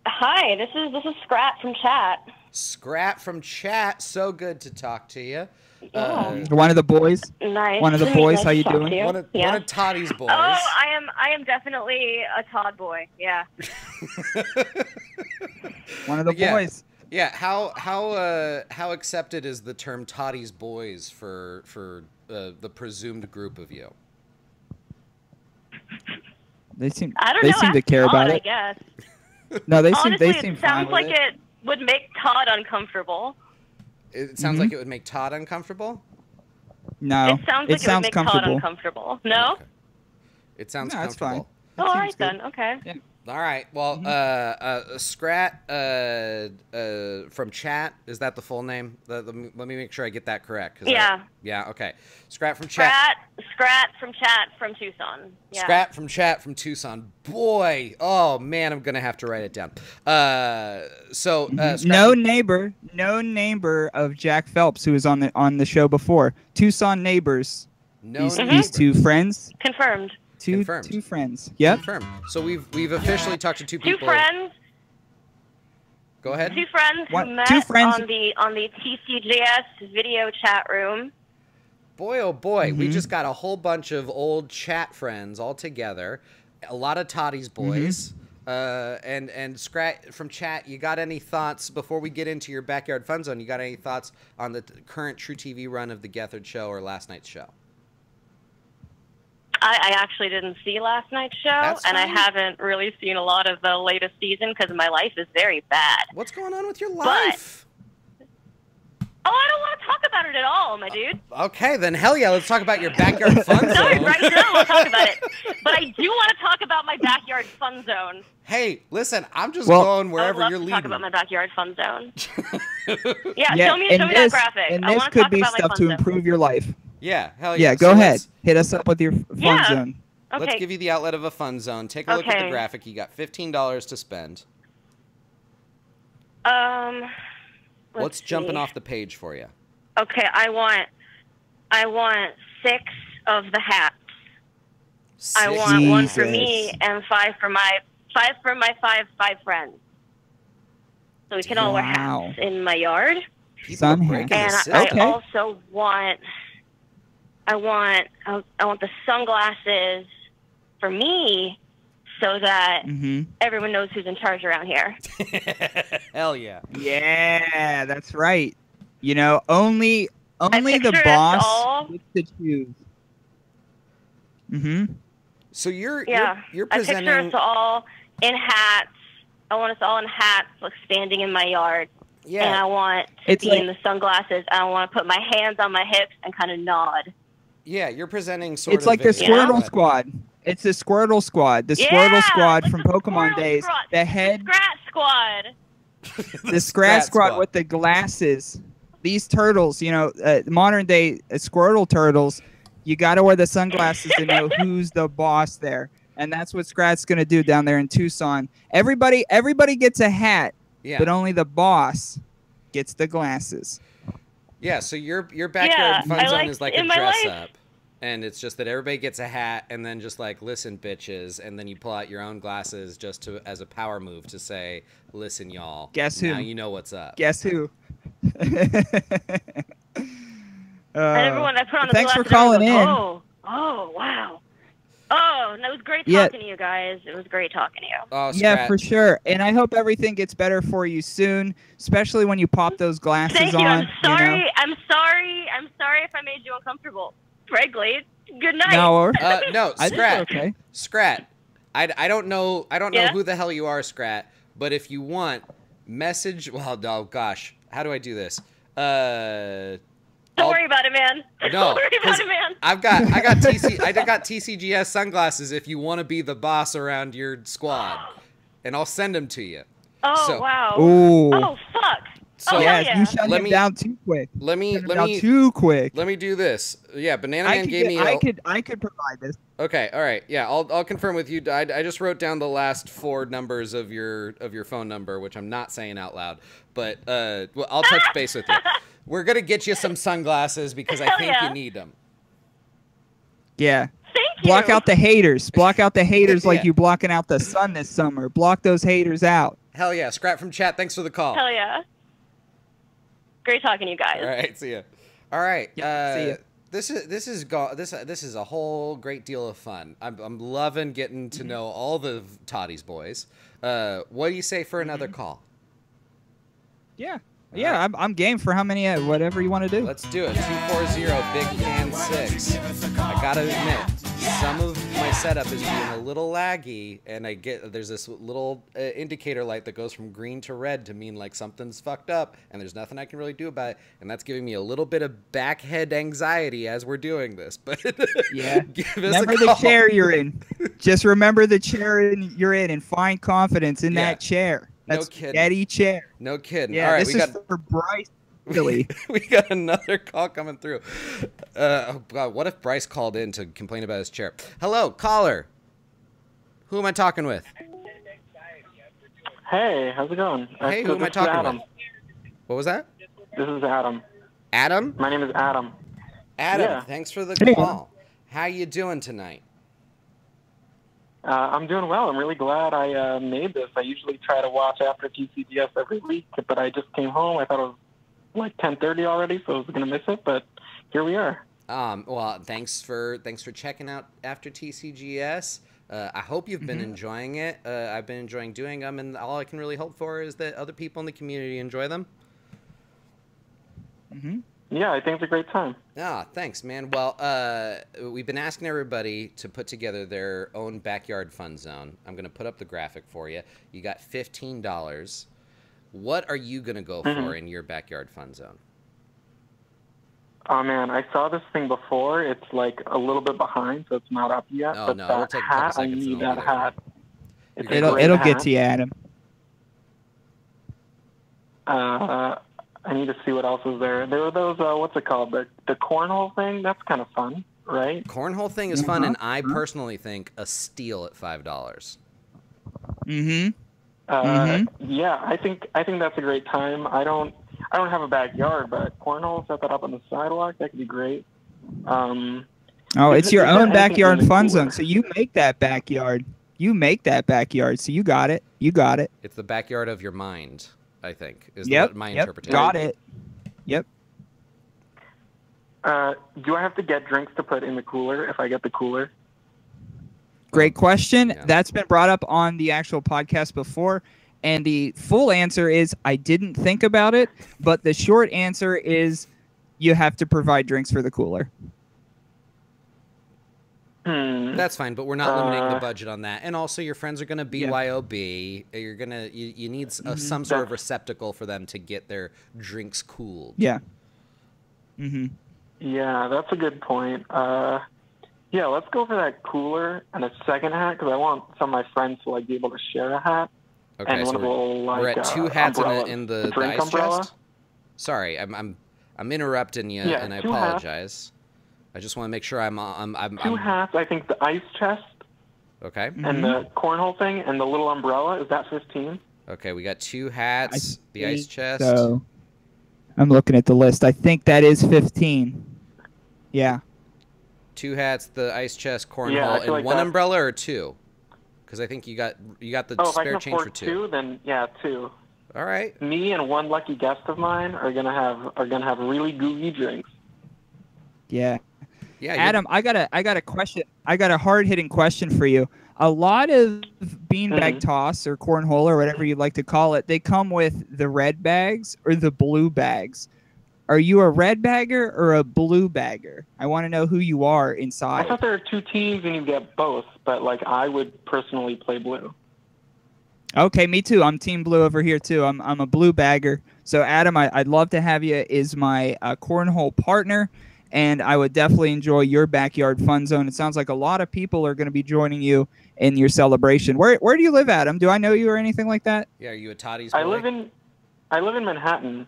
Speaker 6: Hi. This is Scrat from chat.
Speaker 2: Scrat from chat. So good to talk to you.
Speaker 3: One of the boys.
Speaker 6: Nice.
Speaker 3: One of the boys. How you doing?
Speaker 2: One of Toddy's boys.
Speaker 6: Oh, I am definitely a Todd boy. Yeah.
Speaker 3: One of the boys.
Speaker 2: Yeah. How accepted is the term Toddy's boys for the presumed group of you?
Speaker 3: They seem to care
Speaker 6: Todd,
Speaker 3: about
Speaker 6: I
Speaker 3: it.
Speaker 6: guess.
Speaker 3: No, they
Speaker 6: Honestly,
Speaker 3: seem
Speaker 6: it
Speaker 3: fine
Speaker 6: sounds
Speaker 3: with
Speaker 6: like
Speaker 3: it.
Speaker 6: it would make Todd uncomfortable.
Speaker 2: It sounds like it would make Todd uncomfortable.
Speaker 3: No,
Speaker 6: It sounds like it would
Speaker 3: sounds
Speaker 6: make
Speaker 3: comfortable.
Speaker 6: Todd uncomfortable. No?
Speaker 2: Okay. It sounds
Speaker 3: No, it's fine.
Speaker 2: comfortable.
Speaker 6: Oh, all right
Speaker 3: seems good.
Speaker 6: then. Okay.
Speaker 3: Yeah.
Speaker 2: All right. Well, Scrat from chat, is that the full name? Let me make sure I get that correct.
Speaker 6: Yeah.
Speaker 2: Yeah. Okay. Scrat from chat.
Speaker 6: Scrat from chat from Tucson. Yeah.
Speaker 2: Scrat from chat from Tucson. Boy, oh man, I'm gonna have to write it down. Scrat
Speaker 3: No neighbor of Jack Phelps, who was on the show before. Tucson neighbors.
Speaker 2: No
Speaker 3: These two friends.
Speaker 6: Confirmed.
Speaker 3: Two
Speaker 2: Confirmed.
Speaker 3: friends. Yep.
Speaker 2: Confirmed. So we've officially talked to two
Speaker 6: Two
Speaker 2: people.
Speaker 6: friends.
Speaker 2: Go ahead.
Speaker 6: Two friends
Speaker 3: What?
Speaker 6: who met
Speaker 3: Two friends-
Speaker 6: on the TCGS video chat room.
Speaker 2: Boy, oh boy, we just got a whole bunch of old chat friends all together. A lot of Toddy's boys. And Scrat from chat, you got any thoughts before we get into your backyard fun zone? You got any thoughts on the current True TV run of the GethHeads show or last night's show?
Speaker 6: I actually didn't see last night's show,
Speaker 2: That's
Speaker 6: and I
Speaker 2: fine.
Speaker 6: haven't really seen a lot of the latest season because my life is very bad.
Speaker 2: What's going on with your life?
Speaker 6: Oh, I don't want to talk about it at all, my dude.
Speaker 2: Okay, then hell yeah, let's talk about your backyard fun
Speaker 6: Sorry,
Speaker 2: zone.
Speaker 6: Bryson, I don't want to talk about it. But I do want to talk about my backyard fun zone.
Speaker 2: Hey, listen, I'm just
Speaker 3: Well-
Speaker 2: going
Speaker 6: I would
Speaker 2: wherever
Speaker 6: love
Speaker 2: you're
Speaker 6: to
Speaker 2: leading.
Speaker 6: talk about my backyard fun zone. Yeah,
Speaker 3: Yeah,
Speaker 6: show me that graphic.
Speaker 3: And
Speaker 6: I
Speaker 3: this
Speaker 6: want to
Speaker 3: could
Speaker 6: talk
Speaker 3: be
Speaker 6: about my
Speaker 3: stuff
Speaker 6: fun
Speaker 3: to
Speaker 6: zone.
Speaker 3: improve your life.
Speaker 2: Yeah, hell yeah.
Speaker 3: Yeah, go
Speaker 2: So
Speaker 3: ahead.
Speaker 2: let's-
Speaker 3: Hit us up with your fun
Speaker 6: Yeah.
Speaker 3: zone.
Speaker 6: Okay.
Speaker 2: Let's give you the outlet of a fun zone. Take a look at the
Speaker 6: Okay.
Speaker 2: graphic. You got $15 to spend. What's jumping off the page for you?
Speaker 6: Okay, I want 6 of the hats. I want one for me and 5 for my 5 friends. So we can all wear
Speaker 3: Wow.
Speaker 6: hats in my yard.
Speaker 2: People
Speaker 3: Sun
Speaker 2: are
Speaker 3: hat.
Speaker 2: breaking the
Speaker 6: And
Speaker 2: system.
Speaker 6: I
Speaker 3: Okay.
Speaker 6: also want the sunglasses for me so that everyone knows who's in charge around here.
Speaker 2: Hell yeah.
Speaker 3: Yeah, that's right. You know, only the
Speaker 6: picture us
Speaker 3: boss
Speaker 6: all-
Speaker 3: gets to choose.
Speaker 2: So you're
Speaker 6: Yeah.
Speaker 2: you're
Speaker 6: I picture
Speaker 2: presenting.
Speaker 6: us all in hats. I want us all in hats, like standing in my yard. And I
Speaker 2: Yeah,
Speaker 6: want to
Speaker 3: It's
Speaker 6: be
Speaker 3: like-
Speaker 6: in the sunglasses. And I want to put my hands on my hips and kind of nod.
Speaker 2: yeah. You're presenting sort
Speaker 3: It's
Speaker 2: of.
Speaker 3: like the
Speaker 2: a-
Speaker 3: Squirtle Squad. It's the Squirtle Squad. The
Speaker 6: Yeah,
Speaker 3: Squirtle Squad
Speaker 6: like
Speaker 3: from
Speaker 6: the
Speaker 3: Pokemon
Speaker 6: Squirtle
Speaker 3: days.
Speaker 6: Squad.
Speaker 3: The head,
Speaker 6: Scrat Squad.
Speaker 3: the Scrat Squad with the glasses. These turtles, you know, modern day Squirtle turtles, you got to wear the sunglasses to know who's the boss there. And that's what Scrat's going to do down there in Tucson. Everybody gets a hat,
Speaker 2: Yeah.
Speaker 3: but only the boss gets the glasses.
Speaker 2: Yeah, so your backyard
Speaker 6: Yeah,
Speaker 2: fun
Speaker 6: I
Speaker 2: zone
Speaker 6: like-
Speaker 2: is like a
Speaker 6: in my
Speaker 2: dress
Speaker 6: life-
Speaker 2: up. And it's just that everybody gets a hat and then just like, listen, bitches, and then you pull out your own glasses just to as a power move to say, listen, y'all.
Speaker 3: Guess who?
Speaker 2: Now you know what's up.
Speaker 3: Guess who?
Speaker 6: And everyone, I put on the
Speaker 3: thanks for
Speaker 6: glasses, everyone
Speaker 3: calling
Speaker 6: goes,
Speaker 3: in.
Speaker 6: Oh, wow. Oh, and it was great
Speaker 3: Yeah.
Speaker 6: talking to you guys. It was great talking to you.
Speaker 2: Oh,
Speaker 3: Yeah,
Speaker 2: Scrat.
Speaker 3: for sure. And I hope everything gets better for you soon, especially when you pop those glasses
Speaker 6: Thank you.
Speaker 3: on.
Speaker 6: I'm sorry.
Speaker 3: You know?
Speaker 6: I'm sorry if I made you uncomfortable. Frankly, good night.
Speaker 3: No,
Speaker 2: No,
Speaker 3: I think
Speaker 2: Scrat.
Speaker 3: we're okay.
Speaker 2: Scrat. I don't know
Speaker 6: Yeah?
Speaker 2: who the hell you are, Scrat, but if you want, message, well, oh gosh, how do I do this?
Speaker 6: Don't
Speaker 2: I'll-
Speaker 6: worry about it, man.
Speaker 2: No,
Speaker 6: Don't worry about
Speaker 2: 'cause
Speaker 6: it, man.
Speaker 2: I got TCGS sunglasses if you want to be the boss around your squad, and I'll send them to you.
Speaker 6: Oh,
Speaker 2: so-
Speaker 6: wow.
Speaker 3: Ooh.
Speaker 6: Oh, fuck.
Speaker 2: So-
Speaker 6: oh, hell
Speaker 3: Yes,
Speaker 6: yeah.
Speaker 3: you shut
Speaker 2: Let
Speaker 3: him
Speaker 2: me-
Speaker 3: down too quick.
Speaker 2: Let me
Speaker 3: Too quick.
Speaker 2: let me do this. Yeah, Banana Man gave me.
Speaker 3: I could provide this.
Speaker 2: Okay, all right. Yeah, I'll confirm with you. I just wrote down the last 4 numbers of your phone number, which I'm not saying out loud, but well, I'll touch base with you. We're gonna get you some sunglasses because I
Speaker 6: Hell
Speaker 2: think
Speaker 6: yeah.
Speaker 2: you need them.
Speaker 3: Yeah.
Speaker 6: Thank you.
Speaker 3: Block out the haters. Block out the haters like
Speaker 2: Yeah.
Speaker 3: you blocking out the sun this summer. Block those haters out.
Speaker 2: Hell yeah, Scrap from chat. Thanks for the call.
Speaker 6: Hell yeah. Great talking to you guys.
Speaker 2: All right, see ya. All right,
Speaker 3: see ya.
Speaker 2: This is a whole great deal of fun. I'm loving getting to know all the Toddy's boys. What do you say for another call?
Speaker 3: Yeah. Yeah, I'm game for how many, whatever you want to do.
Speaker 2: Let's do it. 240 Big Can 6. I gotta admit, some of my setup is being a little laggy, and there's this little indicator light that goes from green to red to mean like something's fucked up, and there's nothing I can really do about it, and that's giving me a little bit of backhead anxiety as we're doing this. But
Speaker 3: yeah,
Speaker 2: give us
Speaker 3: remember
Speaker 2: a
Speaker 3: the
Speaker 2: call.
Speaker 3: chair you're in. Just remember the chair you're in, and find confidence in that chair. That's
Speaker 2: no kidding.
Speaker 3: Steady chair.
Speaker 2: No kidding.
Speaker 3: Yeah,
Speaker 2: All right,
Speaker 3: this is for Bryce. Really?
Speaker 2: We got another call coming through. Oh God, what if Bryce called in to complain about his chair? Hello, caller. Who am I talking with?
Speaker 7: Hey, how's it going?
Speaker 2: Hey, who am I talking with? What was that?
Speaker 7: This is Adam.
Speaker 2: Adam?
Speaker 7: My name is Adam.
Speaker 2: Adam,
Speaker 7: Yeah.
Speaker 2: thanks for the
Speaker 3: Hey.
Speaker 2: call. How you doing tonight?
Speaker 7: I'm doing well. I'm really glad I made this. I usually try to watch after TCGS every week, but I just came home. I thought it was like 10:30 already, so I was going to miss it, but here we are.
Speaker 2: Well, thanks for checking out after TCGS. I hope you've been enjoying it. I've been enjoying doing them, and all I can really hope for is that other people in the community enjoy them.
Speaker 7: Yeah, I think it's a great time.
Speaker 2: Ah, thanks, man. Well, we've been asking everybody to put together their own backyard fun zone. I'm going to put up the graphic for you. You got $15. What are you going to go for in your backyard fun zone?
Speaker 7: Oh, man, I saw this thing before. It's like a little bit behind, so it's not up yet.
Speaker 2: Oh,
Speaker 7: but
Speaker 2: no, it'll
Speaker 7: that
Speaker 2: take a couple
Speaker 7: hat, I
Speaker 2: seconds and
Speaker 7: need
Speaker 2: it'll
Speaker 7: that
Speaker 2: be there.
Speaker 7: hat. It's a
Speaker 3: It'll
Speaker 7: great
Speaker 3: get
Speaker 7: hat.
Speaker 3: to you, Adam.
Speaker 7: I need to see what else is there. There were those, what's it called? The cornhole thing? That's kind of fun, right?
Speaker 2: Cornhole thing is fun, and I personally think a steal at $5.
Speaker 7: Yeah, I think that's a great time. I don't have a backyard, but cornhole, set that up on the sidewalk, that could be great.
Speaker 3: It's your own backyard fun zone, so you make that backyard. You make that backyard, so you got it. You got it.
Speaker 2: It's the backyard of your mind, I think, is my
Speaker 3: Yep.
Speaker 2: interpretation.
Speaker 3: Got it. Yep.
Speaker 7: Do I have to get drinks to put in the cooler if I get the cooler?
Speaker 3: Great question.
Speaker 2: Yeah.
Speaker 3: That's been brought up on the actual podcast before. And the full answer is I didn't think about it. But the short answer is you have to provide drinks for the cooler.
Speaker 2: That's fine, but we're not limiting the budget on that. And also, your friends are going to BYOB. You're gonna you need some sort of receptacle for them to get their drinks cooled.
Speaker 3: Yeah.
Speaker 7: Yeah, that's a good point. Yeah, let's go for that cooler and a second hat because I want some of my friends to like be able to share a hat.
Speaker 2: Okay,
Speaker 7: and
Speaker 2: so we're at two hats in the
Speaker 7: drink
Speaker 2: ice
Speaker 7: umbrella.
Speaker 2: chest. Sorry, I'm interrupting you,
Speaker 7: Yeah,
Speaker 2: and I
Speaker 7: two hats.
Speaker 2: apologize. I just want to make sure I'm
Speaker 7: Two hats, I think the ice chest
Speaker 2: okay.
Speaker 7: and the cornhole thing and the little umbrella, is that 15?
Speaker 2: Okay, we got two hats, the ice chest.
Speaker 3: So I'm looking at the list. I think that is 15. Yeah.
Speaker 2: Two hats, the ice chest, cornhole,
Speaker 7: Yeah, I feel
Speaker 2: and
Speaker 7: like
Speaker 2: one
Speaker 7: that's-
Speaker 2: umbrella or two? Because I think you got the
Speaker 7: Oh, if I
Speaker 2: spare
Speaker 7: can
Speaker 2: change for
Speaker 7: afford
Speaker 2: two.
Speaker 7: then yeah, two.
Speaker 2: All right.
Speaker 7: Me and one lucky guest of mine are gonna have really gooey drinks.
Speaker 3: Yeah.
Speaker 2: Yeah,
Speaker 3: Adam, I got a question. I got a hard-hitting question for you. A lot of beanbag toss or cornhole or whatever you'd like to call it, they come with the red bags or the blue bags. Are you a red bagger or a blue bagger? I want to know who you are
Speaker 7: I
Speaker 3: inside.
Speaker 7: thought there were two teams and you get both, but like I would personally play blue.
Speaker 3: Okay, me too. I'm team blue over here too. I'm a blue bagger. So Adam, I'd love to have you as my cornhole partner, and I would definitely enjoy your backyard fun zone. It sounds like a lot of people are going to be joining you in your celebration. Where do you live, Adam? Do I know you or anything like that?
Speaker 2: Yeah, are you a Toddy's boy?
Speaker 7: I live in Manhattan.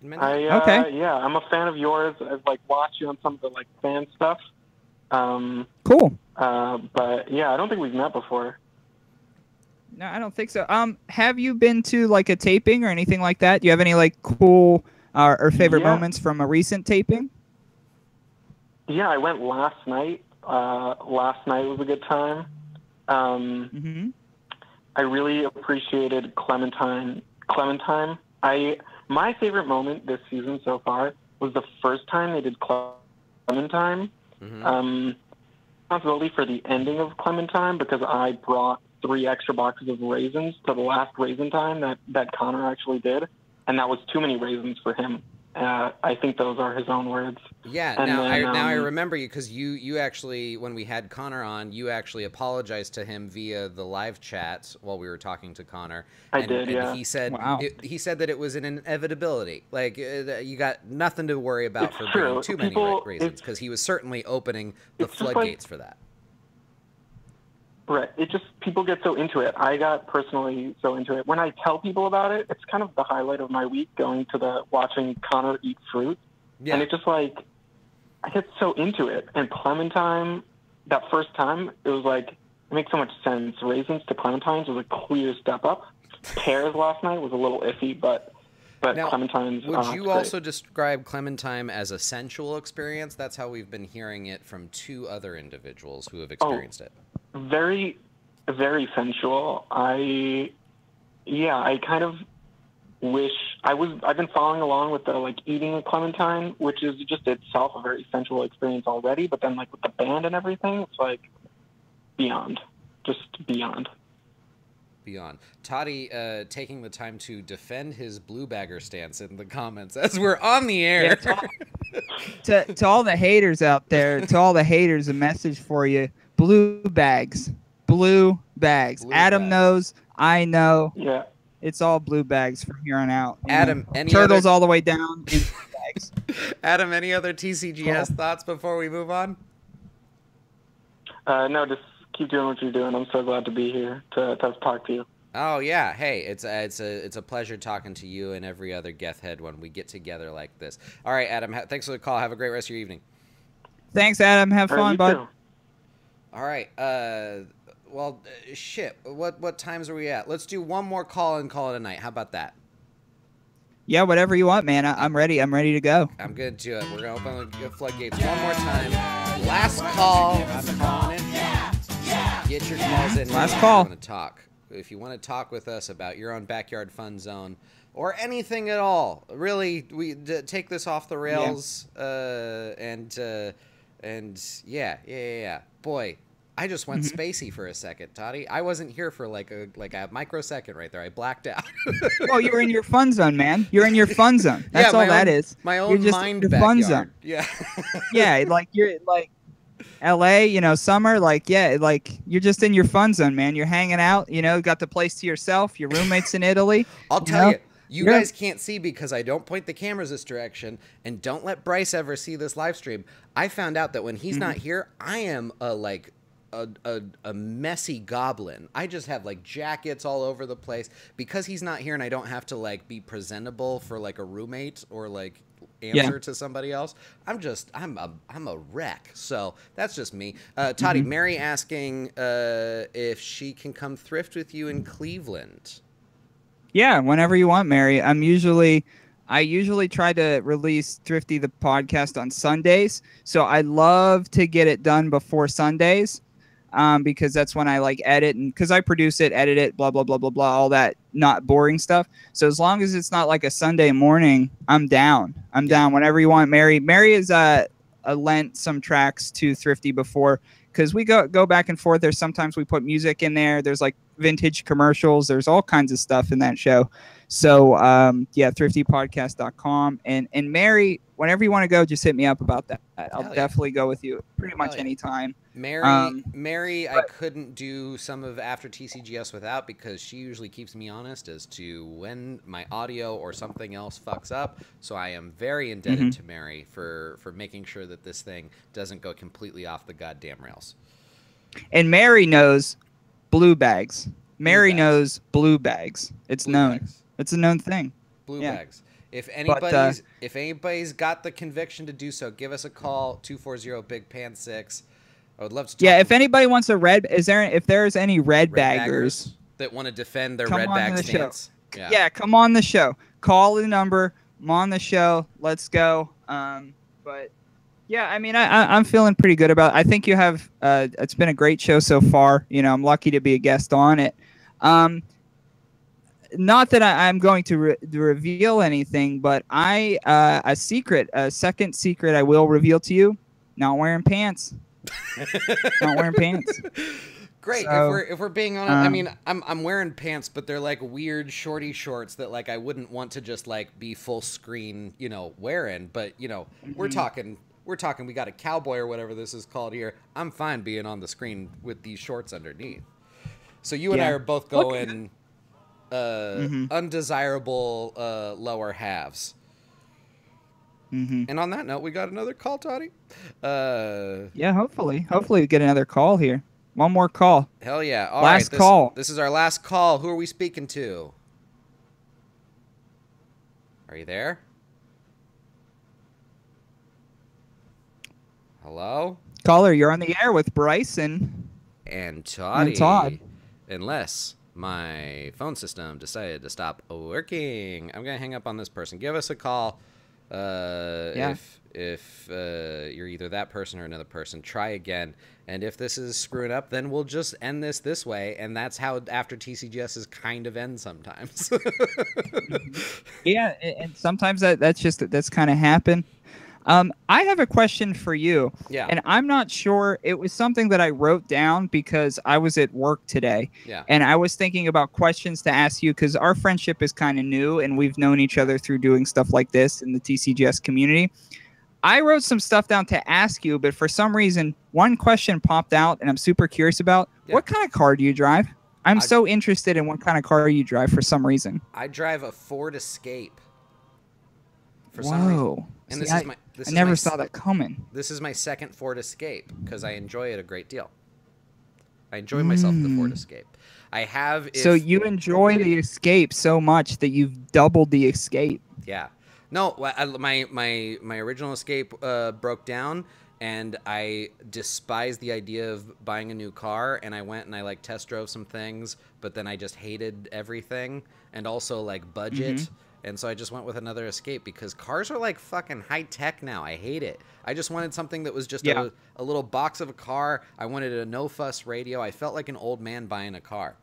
Speaker 3: Okay.
Speaker 7: Yeah, I'm a fan of yours. I've like watched you on some of the like fan stuff.
Speaker 3: Cool.
Speaker 7: But yeah, I don't think we've met before.
Speaker 3: No, I don't think so. Have you been to like a taping or anything like that? Do you have any like cool or favorite moments from a recent taping?
Speaker 7: Yeah, I went last night. Last night was a good time. I really appreciated Clementine. I My favorite moment this season so far was the first time they did Clementine. Responsibility for the ending of Clementine because I brought 3 extra boxes of raisins to the last raisin time that Connor actually did, and that was too many raisins for him. I think those are his own words.
Speaker 2: Yeah,
Speaker 7: and
Speaker 2: now
Speaker 7: then,
Speaker 2: I remember you because you actually, when we had Connor on, you actually apologized to him via the live chat while we were talking to Connor.
Speaker 7: I did, yeah.
Speaker 2: And he said,
Speaker 3: wow.
Speaker 2: He said that it was an inevitability. Like, you got nothing to worry about
Speaker 7: It's
Speaker 2: for
Speaker 7: true.
Speaker 2: bringing too many
Speaker 7: People-
Speaker 2: raisins, because he was certainly opening the
Speaker 7: it's just
Speaker 2: floodgates for that.
Speaker 7: Right. It just, people get so into it. I got personally so into it. When I tell people about it, it's kind of the highlight of my week, watching Connor eat fruit.
Speaker 2: Yeah.
Speaker 7: And it's just like, I get so into it. And Clementine, that first time, it was like, it makes so much sense. Raisins to Clementines was a clear step up. Pears last night was a little iffy, but
Speaker 2: Now,
Speaker 7: Clementines.
Speaker 2: would you
Speaker 7: great.
Speaker 2: also describe Clementine as a sensual experience? That's how we've been hearing it from 2 other individuals who have experienced it.
Speaker 7: Very, very sensual. I kind of wish I've been following along with the eating a clementine, which is just itself a very sensual experience already. But then with the band and everything, it's beyond, just beyond.
Speaker 2: Beyond. Toddy taking the time to defend his blue bagger stance in the comments as we're on the air.
Speaker 3: Yeah, to all the haters out there, to all the haters, a message for you. Blue bags. Blue bags.
Speaker 2: Blue
Speaker 3: Adam
Speaker 2: bags.
Speaker 3: knows. I know.
Speaker 7: Yeah.
Speaker 3: It's all blue bags from here on out.
Speaker 2: Adam, any
Speaker 3: turtles
Speaker 2: other...
Speaker 3: all the way down in blue bags.
Speaker 2: Adam, any other TCGS thoughts before we move on?
Speaker 7: No, just keep doing what you're doing. I'm so glad to be here to talk to you.
Speaker 2: Oh yeah, hey, it's a pleasure talking to you and every other GethHead when we get together like this. All right, Adam, thanks for the call. Have a great rest of your evening.
Speaker 3: Thanks, Adam. Have
Speaker 7: All right,
Speaker 3: fun,
Speaker 7: you
Speaker 3: bud.
Speaker 7: too.
Speaker 2: All right. Well, shit. What times are we at? Let's do one more call and call it a night. How about that?
Speaker 3: Yeah, whatever you want, man. I'm ready. I'm ready to go.
Speaker 2: I'm good to it. We're gonna open the floodgates one more time. Last call. I'm calling it. Get your calls in.
Speaker 3: Last call.
Speaker 2: If you want to talk with us about your own backyard fun zone or anything at all, really, we take this off the rails. And yeah. Boy, I just went spacey for a second, Toddy. I wasn't here for like a microsecond right there. I blacked out.
Speaker 3: Oh, you were in your fun zone, man. You're in your fun zone. That's all that is.
Speaker 2: My own
Speaker 3: you're just
Speaker 2: mind
Speaker 3: in your
Speaker 2: backyard.
Speaker 3: fun zone.
Speaker 2: Yeah.
Speaker 3: Yeah, you're LA, summer, you're just in your fun zone, man. You're hanging out, got the place to yourself. Your roommate's in Italy.
Speaker 2: I'll tell you. You guys can't see because I don't point the cameras this direction, and don't let Bryce ever see this live stream. I found out that when he's not here, I am a messy goblin. I just have jackets all over the place because he's not here, and I don't have to be presentable for a roommate or answer to somebody else. I'm a wreck. So that's just me. Toddy, Mary asking if she can come thrift with you in Cleveland.
Speaker 3: Yeah, whenever you want, Mary. I usually try to release Thrifty the podcast on Sundays, so I love to get it done before Sundays, because that's when I edit, and because I produce it, edit it, blah blah blah blah blah, all that not boring stuff. So as long as it's not a Sunday morning, I'm down. I'm down whenever you want, Mary. Mary has lent some tracks to Thrifty before, because we go back and forth. There's sometimes we put music in there. There's vintage commercials. There's all kinds of stuff in that show. So yeah, thriftypodcast.com. And Mary, whenever you want to go, just hit me up about that. I'll definitely go with you pretty much anytime.
Speaker 2: Mary, I couldn't do some of After TCGS without, because she usually keeps me honest as to when my audio or something else fucks up. So I am very indebted to Mary for making sure that this thing doesn't go completely off the goddamn rails.
Speaker 3: And Mary knows blue bags. Mary knows blue bags. It's known. It's a known thing.
Speaker 2: Blue bags. If anybody's got the conviction to do so, give us a call, 240-BIG-PAN-6. I would love to talk.
Speaker 3: Yeah, if anybody wants a if there's any red baggers
Speaker 2: that want to defend their red bag stance.
Speaker 3: Yeah, come on the show. Call the number. I'm on the show. Let's go. But yeah, I mean, I'm feeling pretty good about it. I think you have it's been a great show so far. I'm lucky to be a guest on it. not that I'm going to reveal anything, but a second secret I will reveal to you: not wearing pants. Not wearing pants.
Speaker 2: Great.
Speaker 3: So,
Speaker 2: if we're being honest, I mean, I'm wearing pants, but they're like weird shorty shorts that like I wouldn't want to just like be full screen, you know, wearing. But you know, we're talking. We got a cowboy or whatever this is called here. I'm fine being on the screen with these shorts underneath. So you and I are both going undesirable lower halves. And on that note, we got another call, Toddy.
Speaker 3: Yeah, hopefully we get another call here. One more call.
Speaker 2: Hell yeah! All
Speaker 3: last
Speaker 2: right,
Speaker 3: call.
Speaker 2: This is our last call. Who are we speaking to? Are you there? Hello?
Speaker 3: Caller, you're on the air with Bryson.
Speaker 2: And Toddy.
Speaker 3: And Todd.
Speaker 2: Unless my phone system decided to stop working. I'm going to hang up on this person. Give us a call. If you're either that person or another person, try again. And if this is screwing up, then we'll just end this way. And that's how after TCGS is kind of end sometimes.
Speaker 3: Yeah, and sometimes that's kind of happen. I have a question for you.
Speaker 2: Yeah.
Speaker 3: And I'm not sure. It was something that I wrote down because I was at work today.
Speaker 2: Yeah.
Speaker 3: And I was thinking about questions to ask you because our friendship is kind of new and we've known each other through doing stuff like this in the TCGS community. I wrote some stuff down to ask you, but for some reason, one question popped out and I'm super curious about. Yeah. What kind of car do you drive? I'm so interested in what kind of car you drive for some reason.
Speaker 2: I drive a Ford Escape. For
Speaker 3: Whoa.
Speaker 2: some reason. And
Speaker 3: See, I never saw that coming.
Speaker 2: This is my second Ford Escape because I enjoy it a great deal. I enjoy myself in the Ford Escape. I have.
Speaker 3: So you enjoy the Escape so much that you've doubled the Escape.
Speaker 2: Yeah. No, my original Escape broke down, and I despised the idea of buying a new car. And I went and I like test drove some things, but then I just hated everything, and also like budget. And so I just went with another Escape because cars are like fucking high tech now. I hate it. I just wanted something that was just a little box of a car. I wanted a no fuss radio. I felt like an old man buying a car.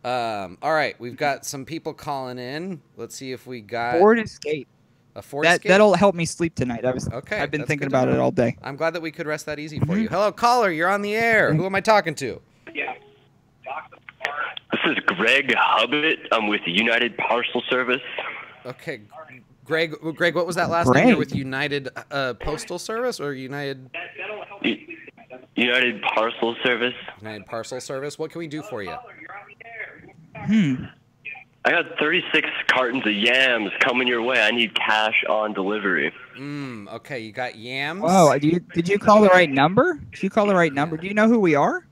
Speaker 2: All right, we've got some people calling in. Let's see if we got
Speaker 3: Ford Escape.
Speaker 2: A Ford Escape?
Speaker 3: That'll help me sleep tonight. I've been thinking about it all day.
Speaker 2: I'm glad that we could rest that easy for you. Hello, caller. You're on the air. Who am I talking to?
Speaker 8: Yeah. This is Greg Hubbard. I'm with United Parcel Service.
Speaker 2: Okay, Greg, what was that last name? You're with United Postal Service or United?
Speaker 8: United Parcel Service.
Speaker 2: United Parcel Service. What can we do for you?
Speaker 8: I got 36 cartons of yams coming your way. I need cash on delivery.
Speaker 2: Okay, you got yams.
Speaker 3: Whoa, did you call the right number? Did you call the right number? Do you know who we are?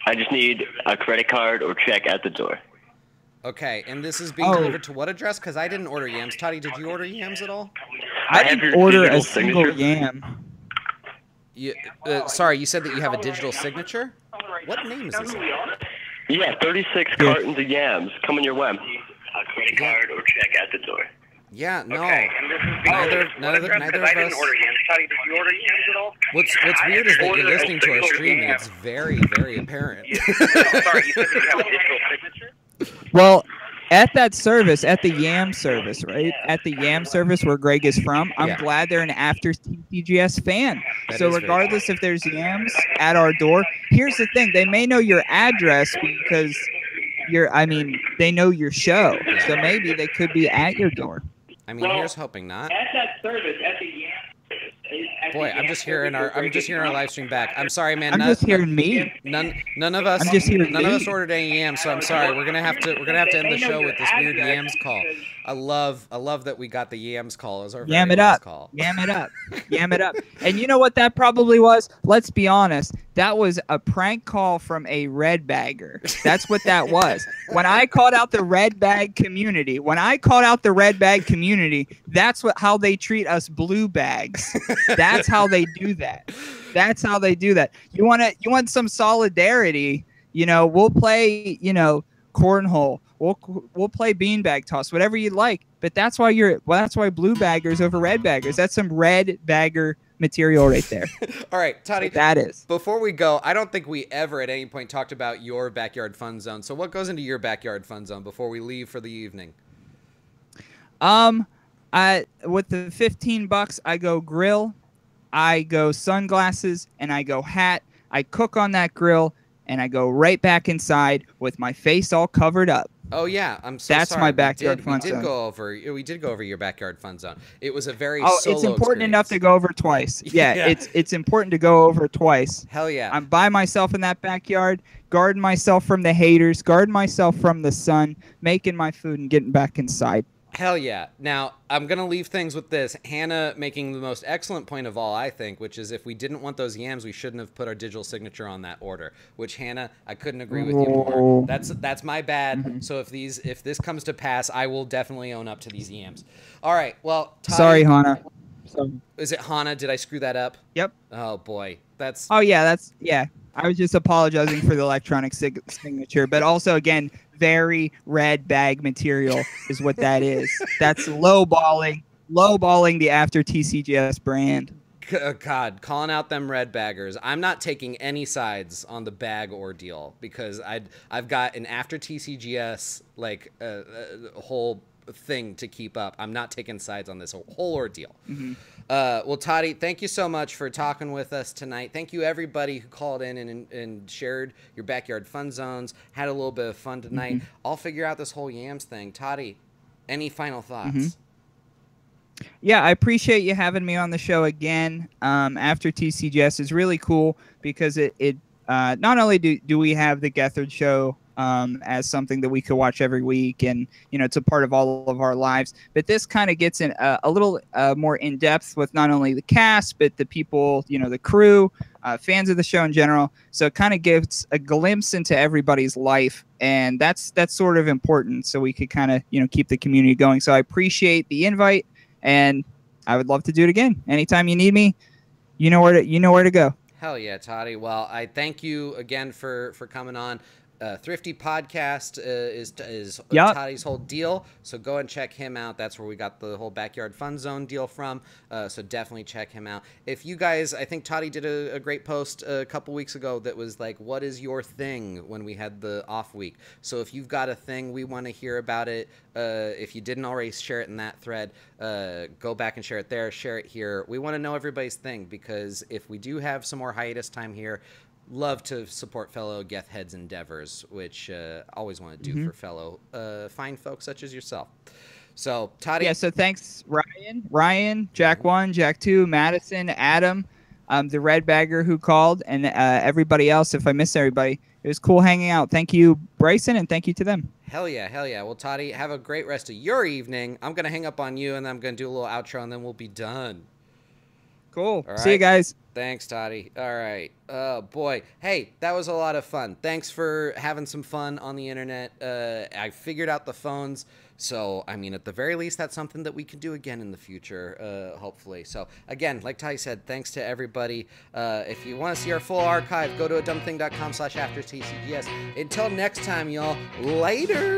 Speaker 8: I just need a credit card or check at the door.
Speaker 2: Okay, and this is being delivered to what address? Because I didn't order yams. Toddy, did you order yams at all?
Speaker 3: I didn't order a single yam.
Speaker 2: Sorry, you said that you have a digital signature? What name is this?
Speaker 8: Yeah, 36 cartons of yams coming your way. A credit card or check at the door.
Speaker 2: Yeah, no.
Speaker 4: Okay, and this is
Speaker 2: Neither of
Speaker 4: I didn't
Speaker 2: us.
Speaker 4: order yams. Toddy, did you order yams at all?
Speaker 2: What's weird is that you're listening to our stream and it's very, very apparent.
Speaker 4: Sorry, you said that you have a digital signature?
Speaker 3: Well, at that service, at the Yam service, right? At the Yam service where Greg is from, I'm glad they're an after TCGS fan. So regardless if there's yams at our door, here's the thing. They may know your address because they know your show. So maybe they could be at your door.
Speaker 2: I mean, here's hoping not.
Speaker 8: At that service, at the Yam.
Speaker 2: Boy, I'm just hearing our live stream back. I'm sorry, man.
Speaker 3: I'm just hearing me.
Speaker 2: None of us.
Speaker 3: I'm just hearing
Speaker 2: none of us ordered any yams, so I'm sorry. We're gonna have to end the show with this weird yams call. I love that we got the yams call as our
Speaker 3: Yam it up. Call. Yam it up. Yam it up. And you know what that probably was? Let's be honest. That was a prank call from a red bagger. That's what that was. When I called out the red bag community, that's how they treat us blue bags. That's how they do that. That's how they do that. You want some solidarity, we'll play, cornhole. We'll play beanbag toss, whatever you like. But that's why blue baggers over red baggers. That's some red bagger material right there.
Speaker 2: All right, Toddy.
Speaker 3: So that is.
Speaker 2: Before we go, I don't think we ever at any point talked about your backyard fun zone. So what goes into your backyard fun zone before we leave for the evening?
Speaker 3: With the $15, I go grill, I go sunglasses, and I go hat. I cook on that grill, and I go right back inside with my face all covered up.
Speaker 2: Oh yeah, I'm so
Speaker 3: That's
Speaker 2: sorry.
Speaker 3: my backyard fun
Speaker 2: zone. We did go over your backyard fun zone. It was a very solo
Speaker 3: it's important enough to
Speaker 2: experience.
Speaker 3: go over twice. Yeah, it's important to go over twice.
Speaker 2: Hell yeah.
Speaker 3: I'm by myself in that backyard, guarding myself from the haters, guarding myself from the sun, making my food and getting back inside.
Speaker 2: Hell yeah. Now, I'm going to leave things with this. Hannah making the most excellent point of all, I think, which is if we didn't want those yams, we shouldn't have put our digital signature on that order, which, Hannah, I couldn't agree with you more. That's my bad. So if this comes to pass, I will definitely own up to these yams. All right. Well, Toddy,
Speaker 3: sorry, Hannah.
Speaker 2: Is it Hannah? Did I screw that up?
Speaker 3: Yep.
Speaker 2: Oh, boy. That's...
Speaker 3: Oh, yeah. Yeah. I was just apologizing for the electronic signature, but also, again, very red bag material is what that is. That's lowballing the after TCGS brand.
Speaker 2: God, calling out them red baggers. I'm not taking any sides on the bag ordeal because I've got an after TCGS like a whole thing to keep up. I'm not taking sides on this whole ordeal. Well, Toddy, thank you so much for talking with us tonight. Thank you everybody who called in and shared your backyard fun zones. Had a little bit of fun tonight. I'll figure out this whole yams thing. Toddy, any final thoughts?
Speaker 3: Yeah, I appreciate you having me on the show again. After TCGS is really cool because it not only do we have the GethHeads show as something that we could watch every week, and it's a part of all of our lives, but this kind of gets in a little more in depth with not only the cast but the people, the crew, fans of the show in general. So it kind of gives a glimpse into everybody's life, and that's sort of important. So we could kind of keep the community going. So I appreciate the invite, and I would love to do it again anytime you need me. You know where to go.
Speaker 2: Hell yeah, Toddy. Well, I thank you again for coming on. Thrifty Podcast is Toddy's whole deal, so go and check him out. That's where we got the whole Backyard Fun Zone deal from, so definitely check him out. If you guys, I think Toddy did a great post a couple weeks ago that was like, what is your thing, when we had the off week. So if you've got a thing, we want to hear about it. If you didn't already share it in that thread, go back and share it there, share it here. We want to know everybody's thing, because if we do have some more hiatus time here, love to support fellow GethHeads endeavors, which always want to do for fellow fine folks such as yourself. So, Toddy.
Speaker 3: Yeah, so thanks, Ryan, Jack 1, Jack 2, Madison, Adam, the red bagger who called, and everybody else. If I missed everybody, it was cool hanging out. Thank you, Bryson, and thank you to them.
Speaker 2: Hell yeah, hell yeah. Well, Toddy, have a great rest of your evening. I'm going to hang up on you, and then I'm going to do a little outro, and then we'll be done.
Speaker 3: Cool.
Speaker 2: All right.
Speaker 3: See you guys.
Speaker 2: Thanks, Toddy. All right. Oh, boy. Hey, that was a lot of fun. Thanks for having some fun on the internet. I figured out the phones. So, I mean, at the very least, that's something that we can do again in the future, hopefully. So, again, like Toddy said, thanks to everybody. If you want to see our full archive, go to adumbthing.com/aftertcgs. Until next time, y'all. Later.